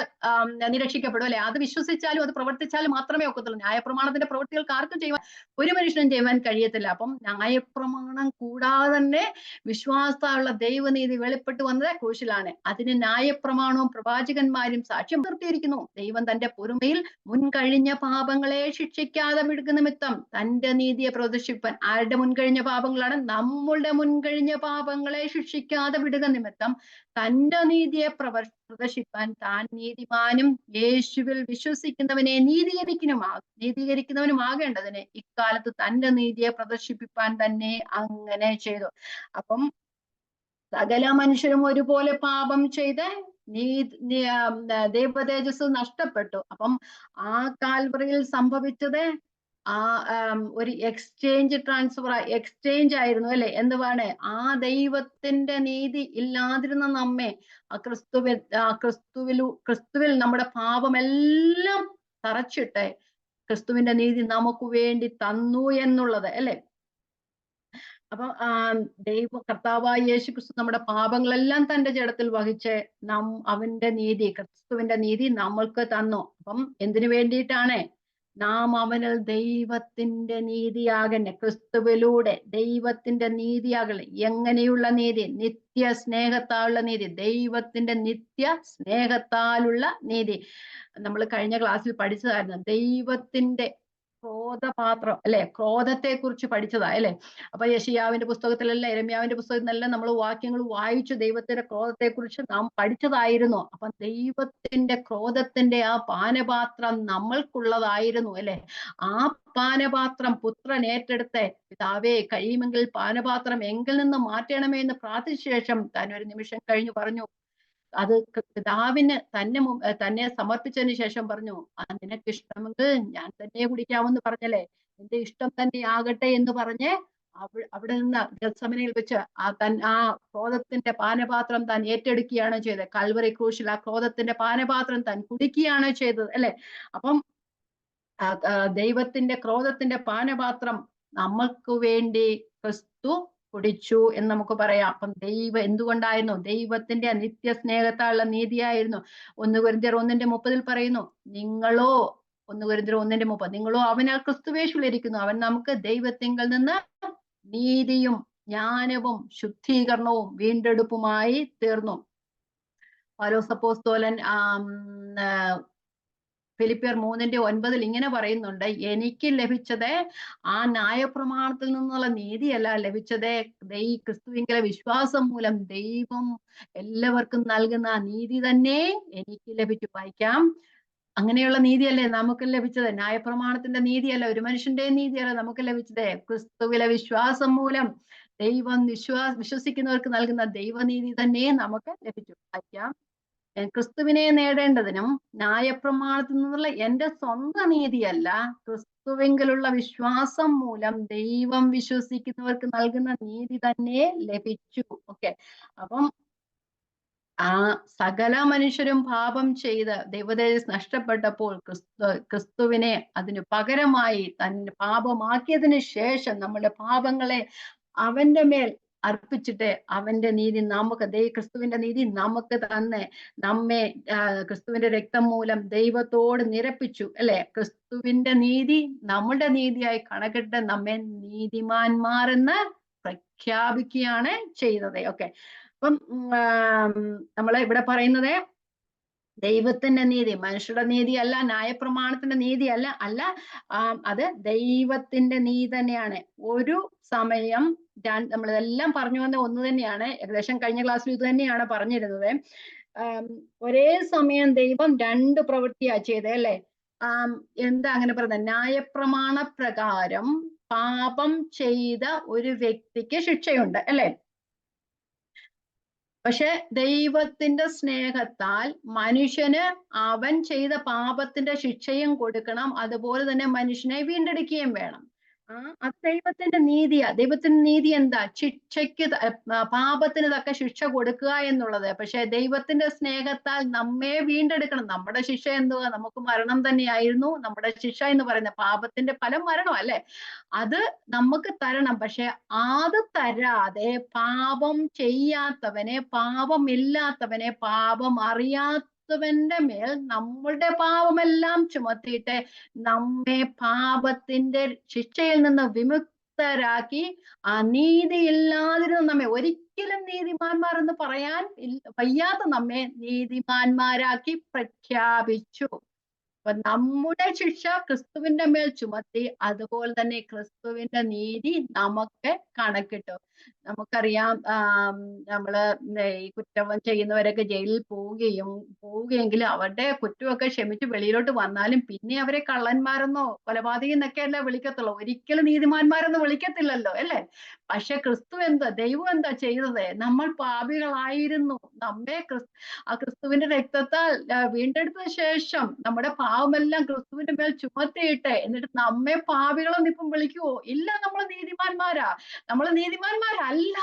Speaker 1: നിരക്ഷിക്കപ്പെടും അല്ലെ. അത് വിശ്വസിച്ചാലും അത് പ്രവർത്തിച്ചാലും മാത്രമേ ഒക്കത്തുള്ളൂ. ന്യായപ്രമാണത്തിന്റെ പ്രവൃത്തികൾക്ക് ആർക്കും ചെയ്യുവാൻ, ഒരു മനുഷ്യനും ചെയ്യുവാൻ കഴിയത്തില്ല. അപ്പം ന്യായപ്രമാണം കൂടാതെ തന്നെ വിശ്വാസത്താലുള്ള ദൈവനീതി വെളിപ്പെട്ടു വന്നത് ക്രൂശിലാണ്. അതിന് ന്യായപ്രമാണവും പ്രവാചകന്മാരും സാക്ഷ്യം നിർത്തിയിരിക്കുന്നു. ദൈവം തന്റെ പൊറുമയിൽ മുൻകഴിഞ്ഞ പാപങ്ങളെ ശിക്ഷിക്കാതെ വിടുക നിമിത്തം തന്റെ നീതിയെ പ്രദർശിപ്പാൻ. ആരുടെ മുൻകഴിഞ്ഞ പാപങ്ങളാണ്? നമ്മളുടെ മുൻകഴിഞ്ഞ പാപങ്ങളെ ശിക്ഷിക്കാതെ വിടുക നിമിത്തം തന്റെ നീതിയെ പ്രദർശിപ്പാൻ താൻ നീതിമാനും യേശുവിൽ വിശ്വസിക്കുന്നവനെ നീതീകരിക്കുന്നവനുമാകേണ്ടതിന് ഇക്കാലത്ത് തന്റെ നീതിയെ പ്രദർശിപ്പിപ്പാൻ തന്നെ അങ്ങനെ ചെയ്തു. അപ്പം സകല മനുഷ്യരും ഒരുപോലെ പാപം ചെയ്ത് ദൈവതേജസ് നഷ്ടപ്പെട്ടു. അപ്പം ആ കാൽവറിയിൽ സംഭവിച്ചത് ഒരു എക്സ്ചേഞ്ച് ആയിരുന്നു അല്ലെ. എന്തുവാണ്? ആ ദൈവത്തിന്റെ നീതി ഇല്ലാതിരുന്ന നമ്മെ ക്രിസ്തുവിൽ നമ്മുടെ പാപമെല്ലാം തറച്ചിട്ട് ക്രിസ്തുവിന്റെ നീതി നമുക്ക് വേണ്ടി തന്നു എന്നുള്ളത് അല്ലെ. അപ്പൊ കർത്താവായ യേശു ക്രിസ്തു നമ്മുടെ പാപങ്ങളെല്ലാം തന്റെ ജഡത്തിൽ വഹിച്ച് അവന്റെ നീതി, ക്രിസ്തുവിന്റെ നീതി നമ്മൾക്ക് തന്നു. അപ്പം എന്തിനു വേണ്ടിയിട്ടാണ്? നാം അവനിൽ ദൈവത്തിന്റെ നീതിയാകന്നെ, ക്രിസ്തുവിലൂടെ ദൈവത്തിന്റെ നീതിയാകൽ. എങ്ങനെയുള്ള നീതി? നിത്യ സ്നേഹത്താലുള്ള നീതി, ദൈവത്തിന്റെ നിത്യ സ്നേഹത്താലുള്ള നീതി. നമ്മൾ കഴിഞ്ഞ ക്ലാസ്സിൽ പഠിച്ചതായിരുന്നു. ദൈവത്തിന്റെ ക്രോധപാത്രം അല്ലെ, ക്രോധത്തെ കുറിച്ച് പഠിച്ചതാ അല്ലെ. അപ്പൊ യെശയ്യാവിന്റെ പുസ്തകത്തിലെല്ലാം യിരെമ്യാവിന്റെ പുസ്തകത്തിലെല്ലാം നമ്മൾ വാക്യങ്ങൾ വായിച്ചു ദൈവത്തിന്റെ ക്രോധത്തെ കുറിച്ച് നാം പഠിച്ചതായിരുന്നു. അപ്പൊ ദൈവത്തിന്റെ ക്രോധത്തിന്റെ ആ പാനപാത്രം നമ്മൾക്കുള്ളതായിരുന്നു അല്ലെ. ആ പാനപാത്രം പുത്രൻ ഏറ്റെടുത്ത്, പിതാവേ കഴിയുമെങ്കിൽ പാനപാത്രം എങ്കിൽ നിന്ന് മാറ്റണമേ എന്ന് പ്രാർത്ഥിച്ച ശേഷം താൻ ഒരു നിമിഷം കഴിഞ്ഞു പറഞ്ഞു, അത് പിതാവിന് തന്നെ സമർപ്പിച്ചതിന് ശേഷം പറഞ്ഞു, നിനക്ക് ഇഷ്ടമെങ്കിൽ ഞാൻ തന്നെ കുടിക്കാമെന്ന് പറഞ്ഞല്ലേ, നിന്റെ ഇഷ്ടം തന്നെ ആകട്ടെ എന്ന് പറഞ്ഞ് അവിടെ നിന്ന് ഗെത്സമനയിൽ വെച്ച് ആ ക്രോധത്തിന്റെ പാനപാത്രം താൻ ഏറ്റെടുക്കുകയാണ് ചെയ്തത്. കൽവറി ക്രൂശിൽ ആ ക്രോധത്തിന്റെ പാനപാത്രം താൻ കുടിക്കുകയാണ് ചെയ്തത് അല്ലെ. അപ്പം ദൈവത്തിന്റെ ക്രോധത്തിന്റെ പാനപാത്രം നമ്മൾക്ക് വേണ്ടി ക്രിസ്തു കുടിച്ചു എന്ന് നമുക്ക് പറയാം. അപ്പം എന്തുകൊണ്ടായിരുന്നു? ദൈവത്തിന്റെ നിത്യസ്നേഹത്താലുള്ള നീതിയായിരുന്നു. 1 കൊരിന്ത്യർ 1:30 പറയുന്നു, നിങ്ങളോ 1 കൊരിന്ത്യർ 1:30 നിങ്ങളോ അവനാൽ ക്രിസ്തുവേശുവിലിരിക്കുന്നു, അവൻ നമുക്ക് ദൈവത്തിങ്കൽ നിന്ന് നീതിയും ജ്ഞാനവും ശുദ്ധീകരണവും വീണ്ടെടുപ്പുമായി തീർന്നു. പൗലോസ് അപ്പോസ്തലൻ ഫിലിപ്പിയർ 3:9 ഇങ്ങനെ പറയുന്നുണ്ട്, എനിക്ക് ലഭിച്ചത് ആ ന്യായപ്രമാണത്തിൽ നിന്നുള്ള നീതിയല്ല ലഭിച്ചത്, ക്രിസ്തുവിങ്കലെ വിശ്വാസം മൂലം ദൈവം എല്ലാവർക്കും നൽകുന്ന ആ നീതി തന്നെ എനിക്ക് ലഭിച്ചു. വായിക്കാം. അങ്ങനെയുള്ള നീതിയല്ലേ നമുക്ക് ലഭിച്ചത്. ന്യായപ്രമാണത്തിന്റെ നീതിയല്ല, ഒരു മനുഷ്യന്റെ നീതിയല്ല നമുക്ക് ലഭിച്ചത്. ക്രിസ്തുവിലെ വിശ്വാസം മൂലം ദൈവം വിശ്വസിക്കുന്നവർക്ക് നൽകുന്ന ദൈവനീതി തന്നെ നമുക്ക് ലഭിച്ചു. വായിക്കാം. ക്രിസ്തുവിനെ നേടേണ്ടതിനും ന്യായപ്രമാണത്തിൽ നിന്നുള്ള എന്റെ സ്വന്തം നീതിയല്ല, ക്രിസ്തുവിലുള്ള വിശ്വാസം മൂലം ദൈവം വിശ്വസിക്കുന്നവർക്ക് നൽകുന്ന നീതി തന്നെ ലഭിച്ചു. ഓക്കെ. അപ്പം ആ സകല മനുഷ്യരും പാപം ചെയ്ത് ദൈവതേജസ് നഷ്ടപ്പെട്ടപ്പോൾ ക്രിസ്തുവിനെ അതിന് പകരമായി തന്നെ പാപമാക്കിയതിന് ശേഷം നമ്മുടെ പാപങ്ങളെ അവന്റെ മേൽ അർപ്പിച്ചിട്ട് അവന്റെ നീതി ക്രിസ്തുവിന്റെ നീതി നമുക്ക് തന്നെ നമ്മെ ക്രിസ്തുവിന്റെ രക്തം മൂലം ദൈവത്തോട് നിരപ്പിച്ചു അല്ലെ. ക്രിസ്തുവിന്റെ നീതി നമ്മുടെ നീതിയായി കണക്കിട്ട് നമ്മെ നീതിമാന്മാരെന്ന് പ്രഖ്യാപിക്കുകയാണ് ചെയ്തത്. ഓക്കെ. അപ്പം നമ്മളെ ഇവിടെ പറയുന്നത് ദൈവത്തിന്റെ നീതി, മനുഷ്യരുടെ നീതി അല്ല, ന്യായപ്രമാണത്തിന്റെ നീതി അല്ല, അത് ദൈവത്തിന്റെ നീതി തന്നെയാണ്. ഒരു സമയം നമ്മളിതെല്ലാം പറഞ്ഞു വന്ന ഒന്ന് തന്നെയാണ്, ഏകദേശം കഴിഞ്ഞ ക്ലാസ്സിൽ ഇത് തന്നെയാണ് പറഞ്ഞിരുന്നത്. ഒരേ സമയം ദൈവം 2 പ്രവൃത്തിയാ ചെയ്തത് അല്ലെ. എന്താ അങ്ങനെ പറയുന്നത്? ന്യായപ്രമാണ പ്രകാരം പാപം ചെയ്ത ഒരു വ്യക്തിക്ക് ശിക്ഷയുണ്ട് അല്ലെ. പക്ഷെ ദൈവത്തിന്റെ സ്നേഹത്താൽ മനുഷ്യന് അവൻ ചെയ്ത പാപത്തിന്റെ ശിക്ഷയും കൊടുക്കണം, അതുപോലെ തന്നെ മനുഷ്യനെ വീണ്ടെടുക്കുകയും വേണം. അത് ദൈവത്തിന്റെ നീതിയാ. ദൈവത്തിന്റെ നീതി എന്താ? ശിക്ഷയ്ക്ക് പാപത്തിന് തക്ക ശിക്ഷ കൊടുക്കുക എന്നുള്ളത്. പക്ഷെ ദൈവത്തിന്റെ സ്നേഹത്താൽ നമ്മെ വീണ്ടെടുക്കണം. നമ്മുടെ ശിക്ഷ എന്തുവാ? നമുക്ക് മരണം തന്നെയായിരുന്നു നമ്മുടെ ശിക്ഷ എന്ന് പറയുന്നത്. പാപത്തിന്റെ ഫലം മരണം അല്ലെ. അത് നമുക്ക് തരണം. പക്ഷെ അത് തരാതെ പാപം ചെയ്യാത്തവനെ, പാപമില്ലാത്തവനെ, പാപം അറിയാത്തവന്റെ മേൽ നമ്മളുടെ പാപമെല്ലാം ചുമത്തിയിട്ട് നമ്മെ പാപത്തിന്റെ ശിക്ഷയിൽ നിന്ന് വിമുക്തരാക്കി ആ നീതിയില്ലാതിരുന്ന നമ്മെ, ഒരിക്കലും നീതിമാന്മാർ എന്ന് പറയാൻ വയ്യാത്ത നമ്മെ നീതിമാന്മാരാക്കി പ്രഖ്യാപിച്ചു. അപ്പൊ നമ്മുടെ ശിക്ഷ ക്രിസ്തുവിന്റെ മേൽ ചുമത്തി, അതുപോലെ തന്നെ ക്രിസ്തുവിന്റെ നീതി നമുക്ക് കണക്കിട്ടു. നമുക്കറിയാം, നമ്മള് ഈ കുറ്റം ചെയ്യുന്നവരൊക്കെ ജയിലിൽ പോവുകയെങ്കിൽ അവരുടെ കുറ്റമൊക്കെ ക്ഷമിച്ച് വെളിയിലോട്ട് വന്നാലും പിന്നെ അവരെ കള്ളന്മാരെന്നോ കൊലപാതകം എന്നൊക്കെ അല്ല വിളിക്കത്തുള്ളൂ, ഒരിക്കലും നീതിമാന്മാരെന്ന് വിളിക്കത്തില്ലല്ലോ അല്ലെ. പക്ഷെ ദൈവം എന്താ ചെയ്തത്? നമ്മൾ പാപികളായിരുന്നു, നമ്മെ ആ ക്രിസ്തുവിന്റെ രക്തത്താൽ വീണ്ടെടുത്ത ശേഷം നമ്മുടെ പാവമെല്ലാം ക്രിസ്തുവിന്റെ മേൽ ചുമത്തിയിട്ട്, എന്നിട്ട് നമ്മെ പാപികളെന്ന് ഇപ്പം വിളിക്കുവോ? ഇല്ല, നമ്മൾ നീതിമാന്മാരല്ല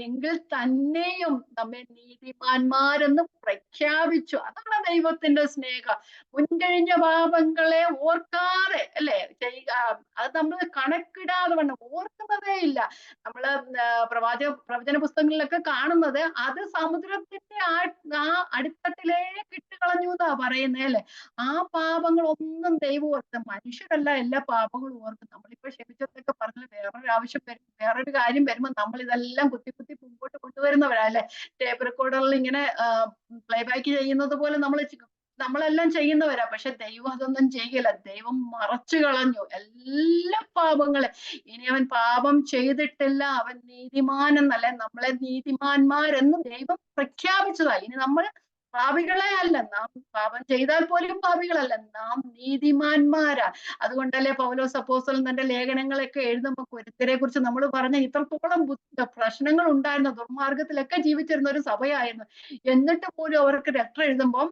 Speaker 1: എങ്കിൽ തന്നെയും നമ്മെ നീതിമാന്മാരെന്ന് പ്രഖ്യാപിച്ചു. അതാണ് ദൈവത്തിന്റെ സ്നേഹം. മുൻകഴിഞ്ഞ പാപങ്ങളെ ഓർക്കാതെ അല്ലെ ചെയ്യുക, അത് നമ്മൾ കണക്കിടാതെ വണ്ണം ഓർക്കുന്നതേ ഇല്ല. നമ്മള് പ്രവചന പുസ്തകങ്ങളിലൊക്കെ കാണുന്നത് അത് സമുദ്രത്തിന്റെ ആ അടിത്തട്ടിലേക്ക് ഇട്ട് കളഞ്ഞു എന്നാ പറയുന്നത് അല്ലെ. ആ പാപങ്ങളൊന്നും ദൈവം ഓർത്ത്, മനുഷ്യരല്ല എല്ലാ പാപങ്ങളും ഓർത്ത്. നമ്മളിപ്പോ ക്ഷമിച്ചതൊക്കെ പറഞ്ഞാൽ വേറൊരു കാര്യം വരുമ്പോൾ നമ്മൾ ഇതെല്ലാം കുത്തി മുമ്പോട്ട് കൊണ്ടുവരുന്നവരാ അല്ലെ. ടേപ്പ് റെക്കോർഡറിൽ ഇങ്ങനെ പ്ലേ ബാക്ക് ചെയ്യുന്നത് പോലെ നമ്മൾ നമ്മളെല്ലാം ചെയ്യുന്നവരാ, പക്ഷെ ദൈവം അതൊന്നും ചെയ്യില്ല. ദൈവം മറച്ചു കളഞ്ഞു എല്ലാ പാപങ്ങളെ. ഇനി അവൻ പാപം ചെയ്തിട്ടില്ല, അവൻ നീതിമാൻ എന്നല്ല, നമ്മളെ നീതിമാന്മാരെന്ന് ദൈവം പ്രഖ്യാപിച്ചതാ. ഇനി നമ്മൾ പാപികളെ അല്ല, നാം പാപം ചെയ്താൽ പോലും പാപികളല്ല, നാം നീതിമാന്മാരാ. അതുകൊണ്ടല്ലേ പൗലോസ് അപ്പോസ്തലൻ തന്റെ ലേഖനങ്ങളൊക്കെ എഴുതുമ്പോൾ കൊരിന്ത്യരെ കുറിച്ച് നമ്മൾ പറഞ്ഞ ഇത്രത്തോളം പ്രശ്നങ്ങൾ ഉണ്ടായിരുന്നു, ദുർമാർഗത്തിലൊക്കെ ജീവിച്ചിരുന്ന ഒരു സഭയായിരുന്നു. എന്നിട്ട് പോലും അവർക്ക് ലെറ്റർ എഴുതുമ്പോൾ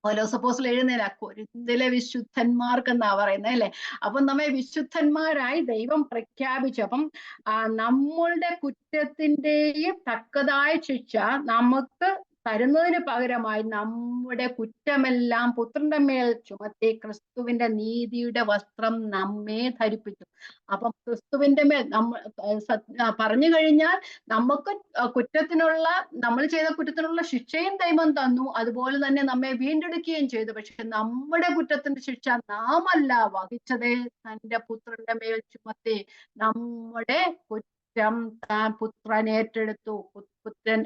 Speaker 1: പൗലോസ് അപ്പോസ്തലൻ എഴുതുന്നില്ല, കൊരിന്ത്യയിലെ വിശുദ്ധന്മാർക്കെന്നാ പറയുന്നത് അല്ലെ. അപ്പൊ നമ്മെ വിശുദ്ധന്മാരായി ദൈവം പ്രഖ്യാപിച്ചു. അപ്പം നമ്മളുടെ കുറ്റത്തിന്റെയും തക്കതായ ശിക്ഷ നമുക്ക് തരുന്നതിന് പകരമായി നമ്മുടെ കുറ്റമെല്ലാം പുത്രന്റെ മേൽ ചുമത്തി ക്രിസ്തുവിന്റെ നീതിയുടെ വസ്ത്രം നമ്മെ ധരിപ്പിച്ചു. അപ്പം ക്രിസ്തുവിന്റെ മേൽ പറഞ്ഞു കഴിഞ്ഞാൽ നമുക്ക് കുറ്റത്തിനുള്ള, നമ്മൾ ചെയ്ത കുറ്റത്തിനുള്ള ശിക്ഷയും ദൈവം തന്നു, അതുപോലെ തന്നെ നമ്മെ വീണ്ടെടുക്കുകയും ചെയ്തു. പക്ഷെ നമ്മുടെ കുറ്റത്തിന്റെ ശിക്ഷ നാം അല്ല വഹിച്ചത്, തന്റെ പുത്രന്റെ മേൽ ചുമത്തി നമ്മുടെ കുറ്റം താൻ പുത്രൻ ഏറ്റെടുത്തു,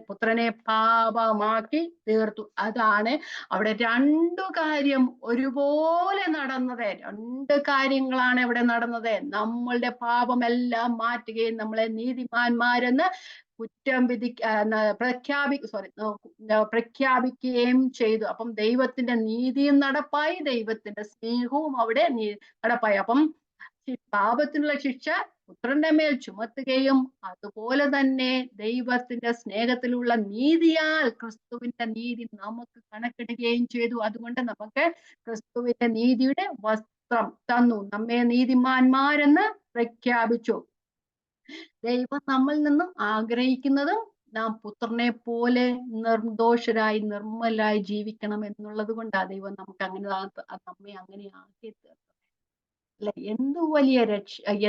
Speaker 1: പുത്രനെ പാപമാക്കി തീർത്തു. അതാണ് അവിടെ രണ്ടു കാര്യം ഒരുപോലെ നടന്നത്. രണ്ട് കാര്യങ്ങളാണ് ഇവിടെ നടന്നത്. നമ്മളുടെ പാപമെല്ലാം മാറ്റുകയും നമ്മളെ നീതിമാന്മാരെന്ന് പ്രഖ്യാപിക്കുകയും ചെയ്തു. അപ്പം ദൈവത്തിന്റെ നീതിയും നടപ്പായി, ദൈവത്തിന്റെ സ്നേഹവും അവിടെ നടപ്പായി. അപ്പം പാപത്തിനുള്ള ശിക്ഷ പുത്രന്റെ മേൽ ചുമത്തുകയും അതുപോലെ തന്നെ ദൈവത്തിന്റെ സ്നേഹത്തിലുള്ള നീതിയാൽ ക്രിസ്തുവിന്റെ നീതി നമുക്ക് കണക്കിടുകയും ചെയ്തു. അതുകൊണ്ട് നമുക്ക് ക്രിസ്തുവിന്റെ നീതിയുടെ വസ്ത്രം തന്നു, നമ്മെ നീതിമാന്മാരെന്ന് പ്രഖ്യാപിച്ചു. ദൈവം നമ്മിൽ നിന്നും ആഗ്രഹിക്കുന്നതും നാം പുത്രനെ പോലെ നിർദോഷരായി നിർമ്മലായി ജീവിക്കണം എന്നുള്ളത് കൊണ്ടാണ് ദൈവം നമുക്ക് അങ്ങനെ നമ്മെ അങ്ങനെ ആക്കി തീർത്തത്. അല്ലെ, എന്ത് വലിയ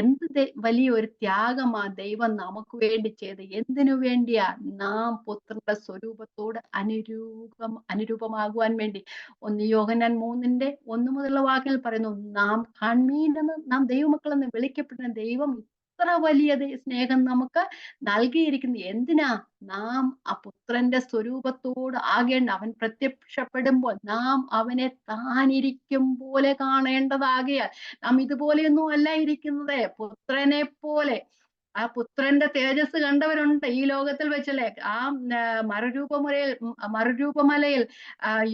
Speaker 1: എന്ത് വലിയ ഒരു ത്യാഗമാ ദൈവം നമുക്ക് വേണ്ടി ചെയ്ത്. എന്തിനു വേണ്ടിയാ? നാം പുത്രന്റെ സ്വരൂപത്തോട് അനുരൂപമാകുവാൻ വേണ്ടി. 1 യോഹന്നാൻ 3:1 മുതലുള്ള വാക്കിൽ പറയുന്നു, നാം കൺമീനെന്ന്, നാം ദൈവമക്കളെന്ന് വിളിക്കപ്പെടുന്ന ദൈവം ഇത്ര വലിയ സ്നേഹം നമുക്ക് നൽകിയിരിക്കുന്നു. എന്തിനാ? നാം ആ പുത്രന്റെ സ്വരൂപത്തോട് ആകേണ്ട, അവൻ പ്രത്യക്ഷപ്പെടുമ്പോൾ നാം അവനെ താനിരിക്കും പോലെ കാണേണ്ടതാകിയാൽ നാം ഇതുപോലെയൊന്നും അല്ല ഇരിക്കുന്നത്, പുത്രനെ പോലെ. ആ പുത്രന്റെ തേജസ് കണ്ടവരുണ്ട് ഈ ലോകത്തിൽ വെച്ചല്ലേ. ആ മറുരൂപമലയിൽ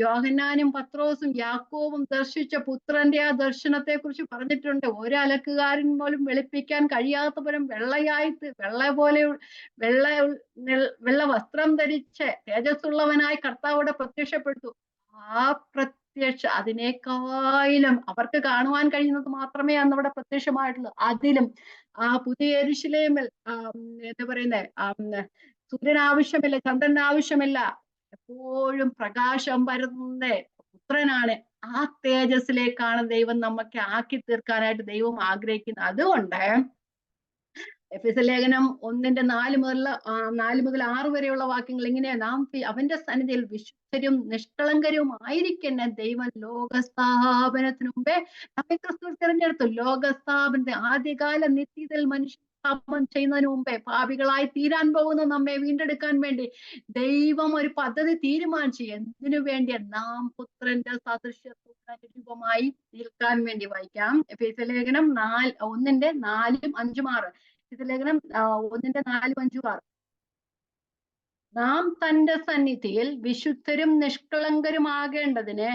Speaker 1: യോഹന്നാനും പത്രോസും യാക്കോബും ദർശിച്ച പുത്രന്റെ ആ ദർശനത്തെ കുറിച്ച് പറഞ്ഞിട്ടുണ്ട്. ഒരലക്കുകാരൻ പോലും വെളുപ്പിക്കാൻ കഴിയാത്തവരും വെള്ള വസ്ത്രം ധരിച്ച് തേജസ്സുള്ളവനായി കർത്താവോടെ പ്രത്യക്ഷപ്പെട്ടു. ആ അതിനേക്കാളും അവർക്ക് കാണുവാൻ കഴിയുന്നത് മാത്രമേ അന്ന് അവിടെ പ്രത്യക്ഷമായിട്ടുള്ളൂ. അതിലും ആ പുതിയ യെരൂശലേമിൽ എന്താ പറയുന്നത്, സൂര്യൻ ആവശ്യമില്ല, ചന്ദ്രൻ ആവശ്യമില്ല, എപ്പോഴും പ്രകാശം വരുന്ന പുത്രനാണ്. ആ തേജസ്സിലേക്കാണ് ദൈവം നമുക്ക് ആക്കി തീർക്കാനായിട്ട് ദൈവം ആഗ്രഹിക്കുന്നത്. അതുകൊണ്ട് എഫെസ്യ ലേഖനം 1:4 മുതൽ 6 വരെയുള്ള വാക്യങ്ങൾ ഇങ്ങനെയാ, നാം അവന്റെ സന്നിധിയിൽ വിശുദ്ധരും നിഷ്കളങ്കരും ആയിരിക്കുന്ന ദൈവം ലോകസ്ഥാപനത്തിന് മുമ്പേ നമ്മെ ക്രിസ്തുവിൽ തിരഞ്ഞെടുത്തു. ലോകസ്ഥാപനത്തെ ആദ്യകാല നിത്യതയിൽ മനുഷ്യ പാപം ചെയ്യുന്നതിന് മുമ്പേ പാപികളായി തീരാൻ പോകുന്ന നമ്മെ വീണ്ടെടുക്കാൻ വേണ്ടി ദൈവം ഒരു പദ്ധതി തീരുമാനിച്ചു. എന്തിനു വേണ്ടി? നാം പുത്രന്റെ സദൃശ്യമായി നിൽക്കാൻ വേണ്ടി. വായിക്കാം എഫെസ്യ ലേഖനം 1:4-5-6. ലേഖനം 1:4-5-6. നാം തന്റെ സന്നിധിയിൽ വിശുദ്ധരും നിഷ്കളങ്കരുമാകേണ്ടതിന്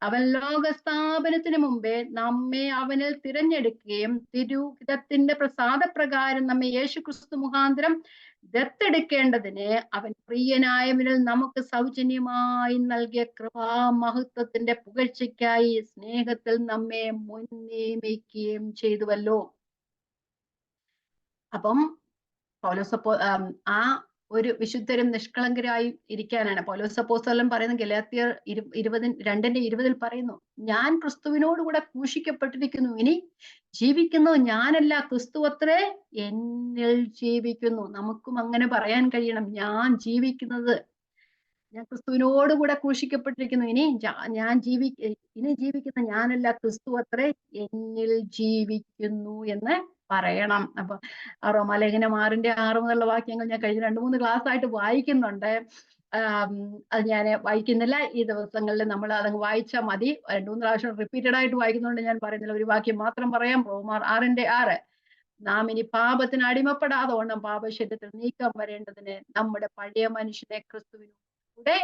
Speaker 1: അവൻ ലോകസ്ഥാപനത്തിന് മുമ്പേ നമ്മെ അവനിൽ തിരഞ്ഞെടുക്കുകയും തിരുഹിതത്തിന്റെ പ്രസാദപ്രകാരം നമ്മെ യേശുക്രിസ്തു മുഖാന്തരം ദത്തെടുക്കേണ്ടതിന് അവൻ പ്രിയനായവനിൽ നമുക്ക് സൗജന്യമായി നൽകിയ കൃപാമഹത്വത്തിന്റെ പുകഴ്ചയ്ക്കായി സ്നേഹത്തിൽ നമ്മെ മുൻനിയമിക്കുകയും ചെയ്തുവല്ലോ. അപ്പം ആ ഒരു വിശുദ്ധരും നിഷ്കളങ്കരായി ഇരിക്കാനാണ് പൗലോസ് അപ്പോസ്തലൻ പറയുന്നത്. ഗലാത്യർ 2:20 പറയുന്നു, ഞാൻ ക്രിസ്തുവിനോടുകൂടെ ക്രൂശിക്കപ്പെട്ടിരിക്കുന്നു, ഇനി ജീവിക്കുന്നു ഞാനല്ല, ക്രിസ്തു അത്രേ എന്നിൽ ജീവിക്കുന്നു. നമുക്കും അങ്ങനെ പറയാൻ കഴിയണം, ഞാൻ ക്രിസ്തുവിനോടുകൂടെ ക്രൂശിക്കപ്പെട്ടിരിക്കുന്നു, ഇനി ജീവിക്കുന്ന ഞാനല്ല, ക്രിസ്തു അത്രേ എന്നിൽ ജീവിക്കുന്നു എന്ന് പറയണം. അപ്പൊ റോമാലേഖനം 6:6 മുതലുള്ള വാക്യങ്ങൾ ഞാൻ കഴിഞ്ഞ 2-3 ക്ലാസ് ആയിട്ട് വായിക്കുന്നുണ്ട്. അത് ഞാൻ വായിക്കുന്നില്ല. ഈ ദിവസങ്ങളിൽ നമ്മൾ അതങ്ങ് വായിച്ചാൽ മതി. 2-3 പ്രാവശ്യം റിപ്പീറ്റഡ് ആയിട്ട് വായിക്കുന്നതുകൊണ്ട് ഞാൻ പറയുന്നില്ല. ഒരു വാക്യം മാത്രം പറയാം. റോമർ 6:6. നാം ഇനി പാപത്തിന് അടിമപ്പെടാതെ വണ്ണം പാപശരീരത്തിൽ നീക്കം വരേണ്ടതിന് നമ്മുടെ പഴയ മനുഷ്യനെ ക്രിസ്തുവിനൂടെ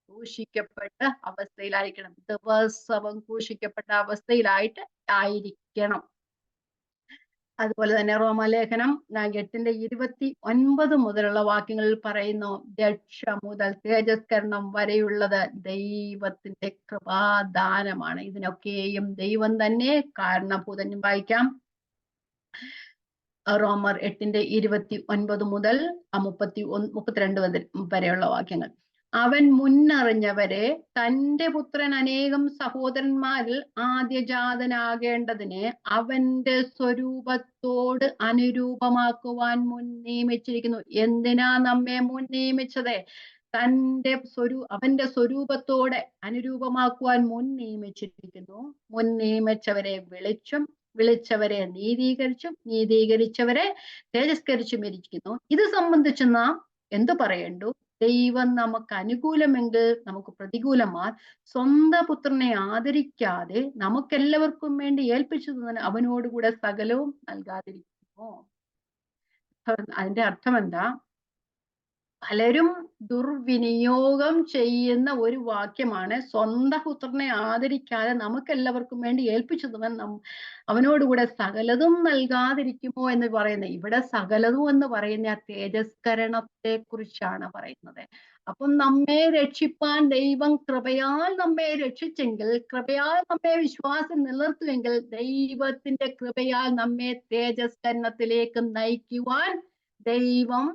Speaker 1: ക്രൂശിക്കപ്പെട്ട അവസ്ഥയിലായിരിക്കണം. ദിവസവും ക്രൂശിക്കപ്പെട്ട അവസ്ഥയിലായിട്ട് ആയിരിക്കണം. അതുപോലെ തന്നെ റോമാലേഖനം 8:29 മുതലുള്ള വാക്യങ്ങളിൽ പറയുന്നു, രക്ഷ മുതൽ തേജസ്കരണം വരെയുള്ളത് ദൈവത്തിന്റെ കൃപാദാനമാണ്. ഇതിനൊക്കെയും ദൈവം തന്നെ കാരണഭൂതൻ. വായിക്കാം. റോമർ 8:29 മുതൽ 32 വരെയുള്ള വാക്യങ്ങൾ. അവൻ മുന്നറിഞ്ഞവരെ തന്റെ പുത്രൻ അനേകം സഹോദരന്മാരിൽ ആദ്യജാതനാകേണ്ടതിന് അവന്റെ സ്വരൂപത്തോട് അനുരൂപമാക്കുവാൻ മുൻ നിയമിച്ചിരിക്കുന്നു. എന്തിനാ നമ്മെ മുൻ നിയമിച്ചത്? അവന്റെ സ്വരൂപത്തോടെ അനുരൂപമാക്കുവാൻ മുൻ നിയമിച്ചിരിക്കുന്നു. മുൻ നിയമിച്ചവരെ വിളിച്ചവരെ നീതീകരിച്ചും നീതീകരിച്ചവരെ തേജസ്കരിച്ചും ഇരിക്കുന്നു. ഇത് സംബന്ധിച്ച് നാം എന്തു പറയേണ്ടു? ദൈവം നമുക്ക് അനുകൂലമെങ്കിൽ നമുക്ക് പ്രതികൂലമാൽ സ്വന്തം പുത്രനെ ആദരിക്കാതെ നമുക്കെല്ലാവർക്കും വേണ്ടി ഏൽപ്പിച്ചു തന്നെ അവനോടുകൂടെ സകലവും നൽകാതിരിക്കുമോ? അതിന്റെ അർത്ഥം എന്താ? പലരും ദുർവിനിയോഗം ചെയ്യുന്ന ഒരു വാക്യമാണ്, സ്വന്തം പുത്രനെ ആദരിക്കാതെ നമുക്കെല്ലാവർക്കും വേണ്ടി ഏൽപ്പിച്ചു തന്നെ അവനോടുകൂടെ സകലതും നൽകാതിരിക്കുമോ എന്ന് പറയുന്നത്. ഇവിടെ സകലതും എന്ന് പറയുന്ന ആ തേജസ്കരണത്തെ കുറിച്ചാണ് പറയുന്നത്. അപ്പം നമ്മെ രക്ഷിപ്പാൻ ദൈവം കൃപയാൽ നമ്മെ രക്ഷിച്ചെങ്കിൽ, കൃപയാൽ നമ്മെ വിശ്വാസം നിലനിർത്തുമെങ്കിൽ, ദൈവത്തിന്റെ കൃപയാൽ നമ്മെ തേജസ്കരണത്തിലേക്ക് നയിക്കുവാൻ ദൈവം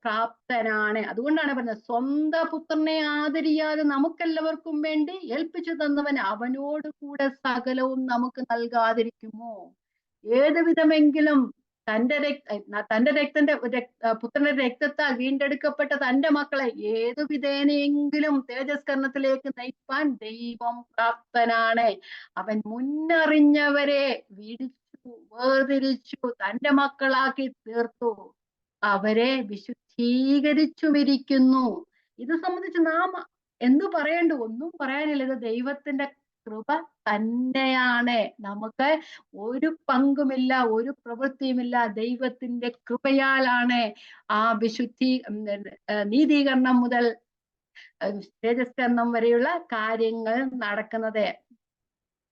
Speaker 1: പ്രാപ്തനാണ്. അതുകൊണ്ടാണ് പറഞ്ഞത്, സ്വന്തം പുത്രനെ ആദരിയാതെ നമുക്കെല്ലാവർക്കും വേണ്ടി ഏൽപ്പിച്ചു തന്നവൻ അവനോട് കൂടെ സകലവും നമുക്ക് നൽകാതിരിക്കുമോ? ഏത് വിധമെങ്കിലും പുത്രന്റെ രക്തത്താൽ വീണ്ടെടുക്കപ്പെട്ട തന്റെ മക്കളെ ഏതു വിധേനയെങ്കിലും തേജസ്കരണത്തിലേക്ക് നയിപ്പാൻ ദൈവം പ്രാപ്തനാണ്. അവൻ മുന്നറിഞ്ഞവരെ വേർതിരിച്ചു തന്റെ മക്കളാക്കി തീർത്തു, അവരെ വിശുദ്ധീകരിച്ചുമിരിക്കുന്നു. ഇത് സംബന്ധിച്ച് നാം എന്തു പറയേണ്ടു? ഒന്നും പറയാനില്ല. ഇത് ദൈവത്തിന്റെ കൃപ തന്നെയാണ്. നമുക്ക് ഒരു പങ്കുമില്ല, ഒരു പ്രവൃത്തിയുമില്ല. ദൈവത്തിന്റെ കൃപയാലാണ് ആ നീതീകരണം മുതൽ തേജസ്കരണം വരെയുള്ള കാര്യങ്ങൾ നടക്കുന്നത്.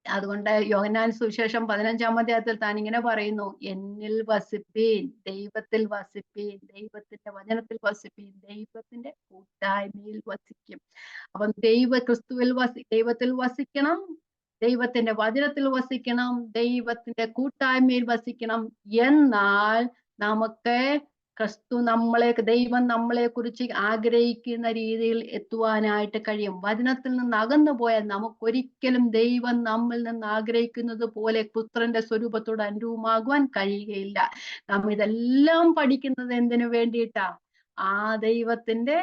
Speaker 1: അതുകൊണ്ട് യോഹന്നാൻ സുവിശേഷം 15-ാം അധ്യായത്തിൽ താൻ ഇങ്ങനെ പറയുന്നു, എന്നിൽ വസിപ്പീൻ, ദൈവത്തിൽ വസിപ്പീൻ, ദൈവത്തിന്റെ വചനത്തിൽ വസിപ്പീൻ, ദൈവത്തിന്റെ കൂട്ടായ്മയിൽ വസിക്കും. അപ്പം ദൈവത്തിൽ വസിക്കണം, ദൈവത്തിന്റെ വചനത്തിൽ വസിക്കണം, ദൈവത്തിന്റെ കൂട്ടായ്മയിൽ വസിക്കണം. എന്നാൽ നമുക്ക് ദൈവം നമ്മളെ കുറിച്ച് ആഗ്രഹിക്കുന്ന രീതിയിൽ എത്തുവാനായിട്ട് കഴിയും. വചനത്തിൽ നിന്ന് അകന്നു പോയാൽ നമുക്കൊരിക്കലും ദൈവം നമ്മിൽ നിന്ന് ആഗ്രഹിക്കുന്നത് പോലെ പുത്രന്റെ സ്വരൂപത്തോട് അനുരൂപമാകുവാൻ കഴിയുകയില്ല. നാം ഇതെല്ലാം പഠിക്കുന്നത് എന്തിനു വേണ്ടിയിട്ടാ? ആ ദൈവത്തിന്റെ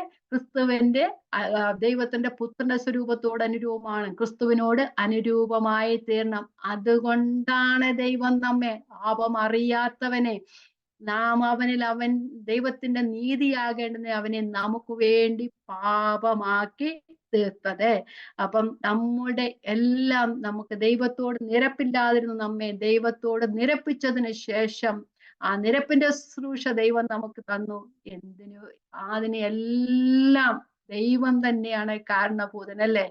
Speaker 1: പുത്രന്റെ സ്വരൂപത്തോട് അനുരൂപമാണ്, ക്രിസ്തുവിനോട് അനുരൂപമായി തീരണം. അതുകൊണ്ടാണ് ദൈവം നമ്മെ, പാപം അറിയാത്തവനെ നാം അവൻ ദൈവത്തിന്റെ നീതിയാകേണ്ടത് അവനെ നമുക്ക് വേണ്ടി പാപമാക്കി തീർത്തത്. അപ്പം നമ്മുടെ എല്ലാം നമുക്ക് ദൈവത്തോട് നിരപ്പില്ലാതിരുന്ന നമ്മെ ദൈവത്തോട് നിരപ്പിച്ചതിന് ശേഷം ആ നിരപ്പിന്റെ ശുശ്രൂഷ ദൈവം നമുക്ക് തന്നു. അതിനെ എല്ലാം ദൈവം തന്നെയാണ് കാരണഭൂതൻ, അല്ലേ?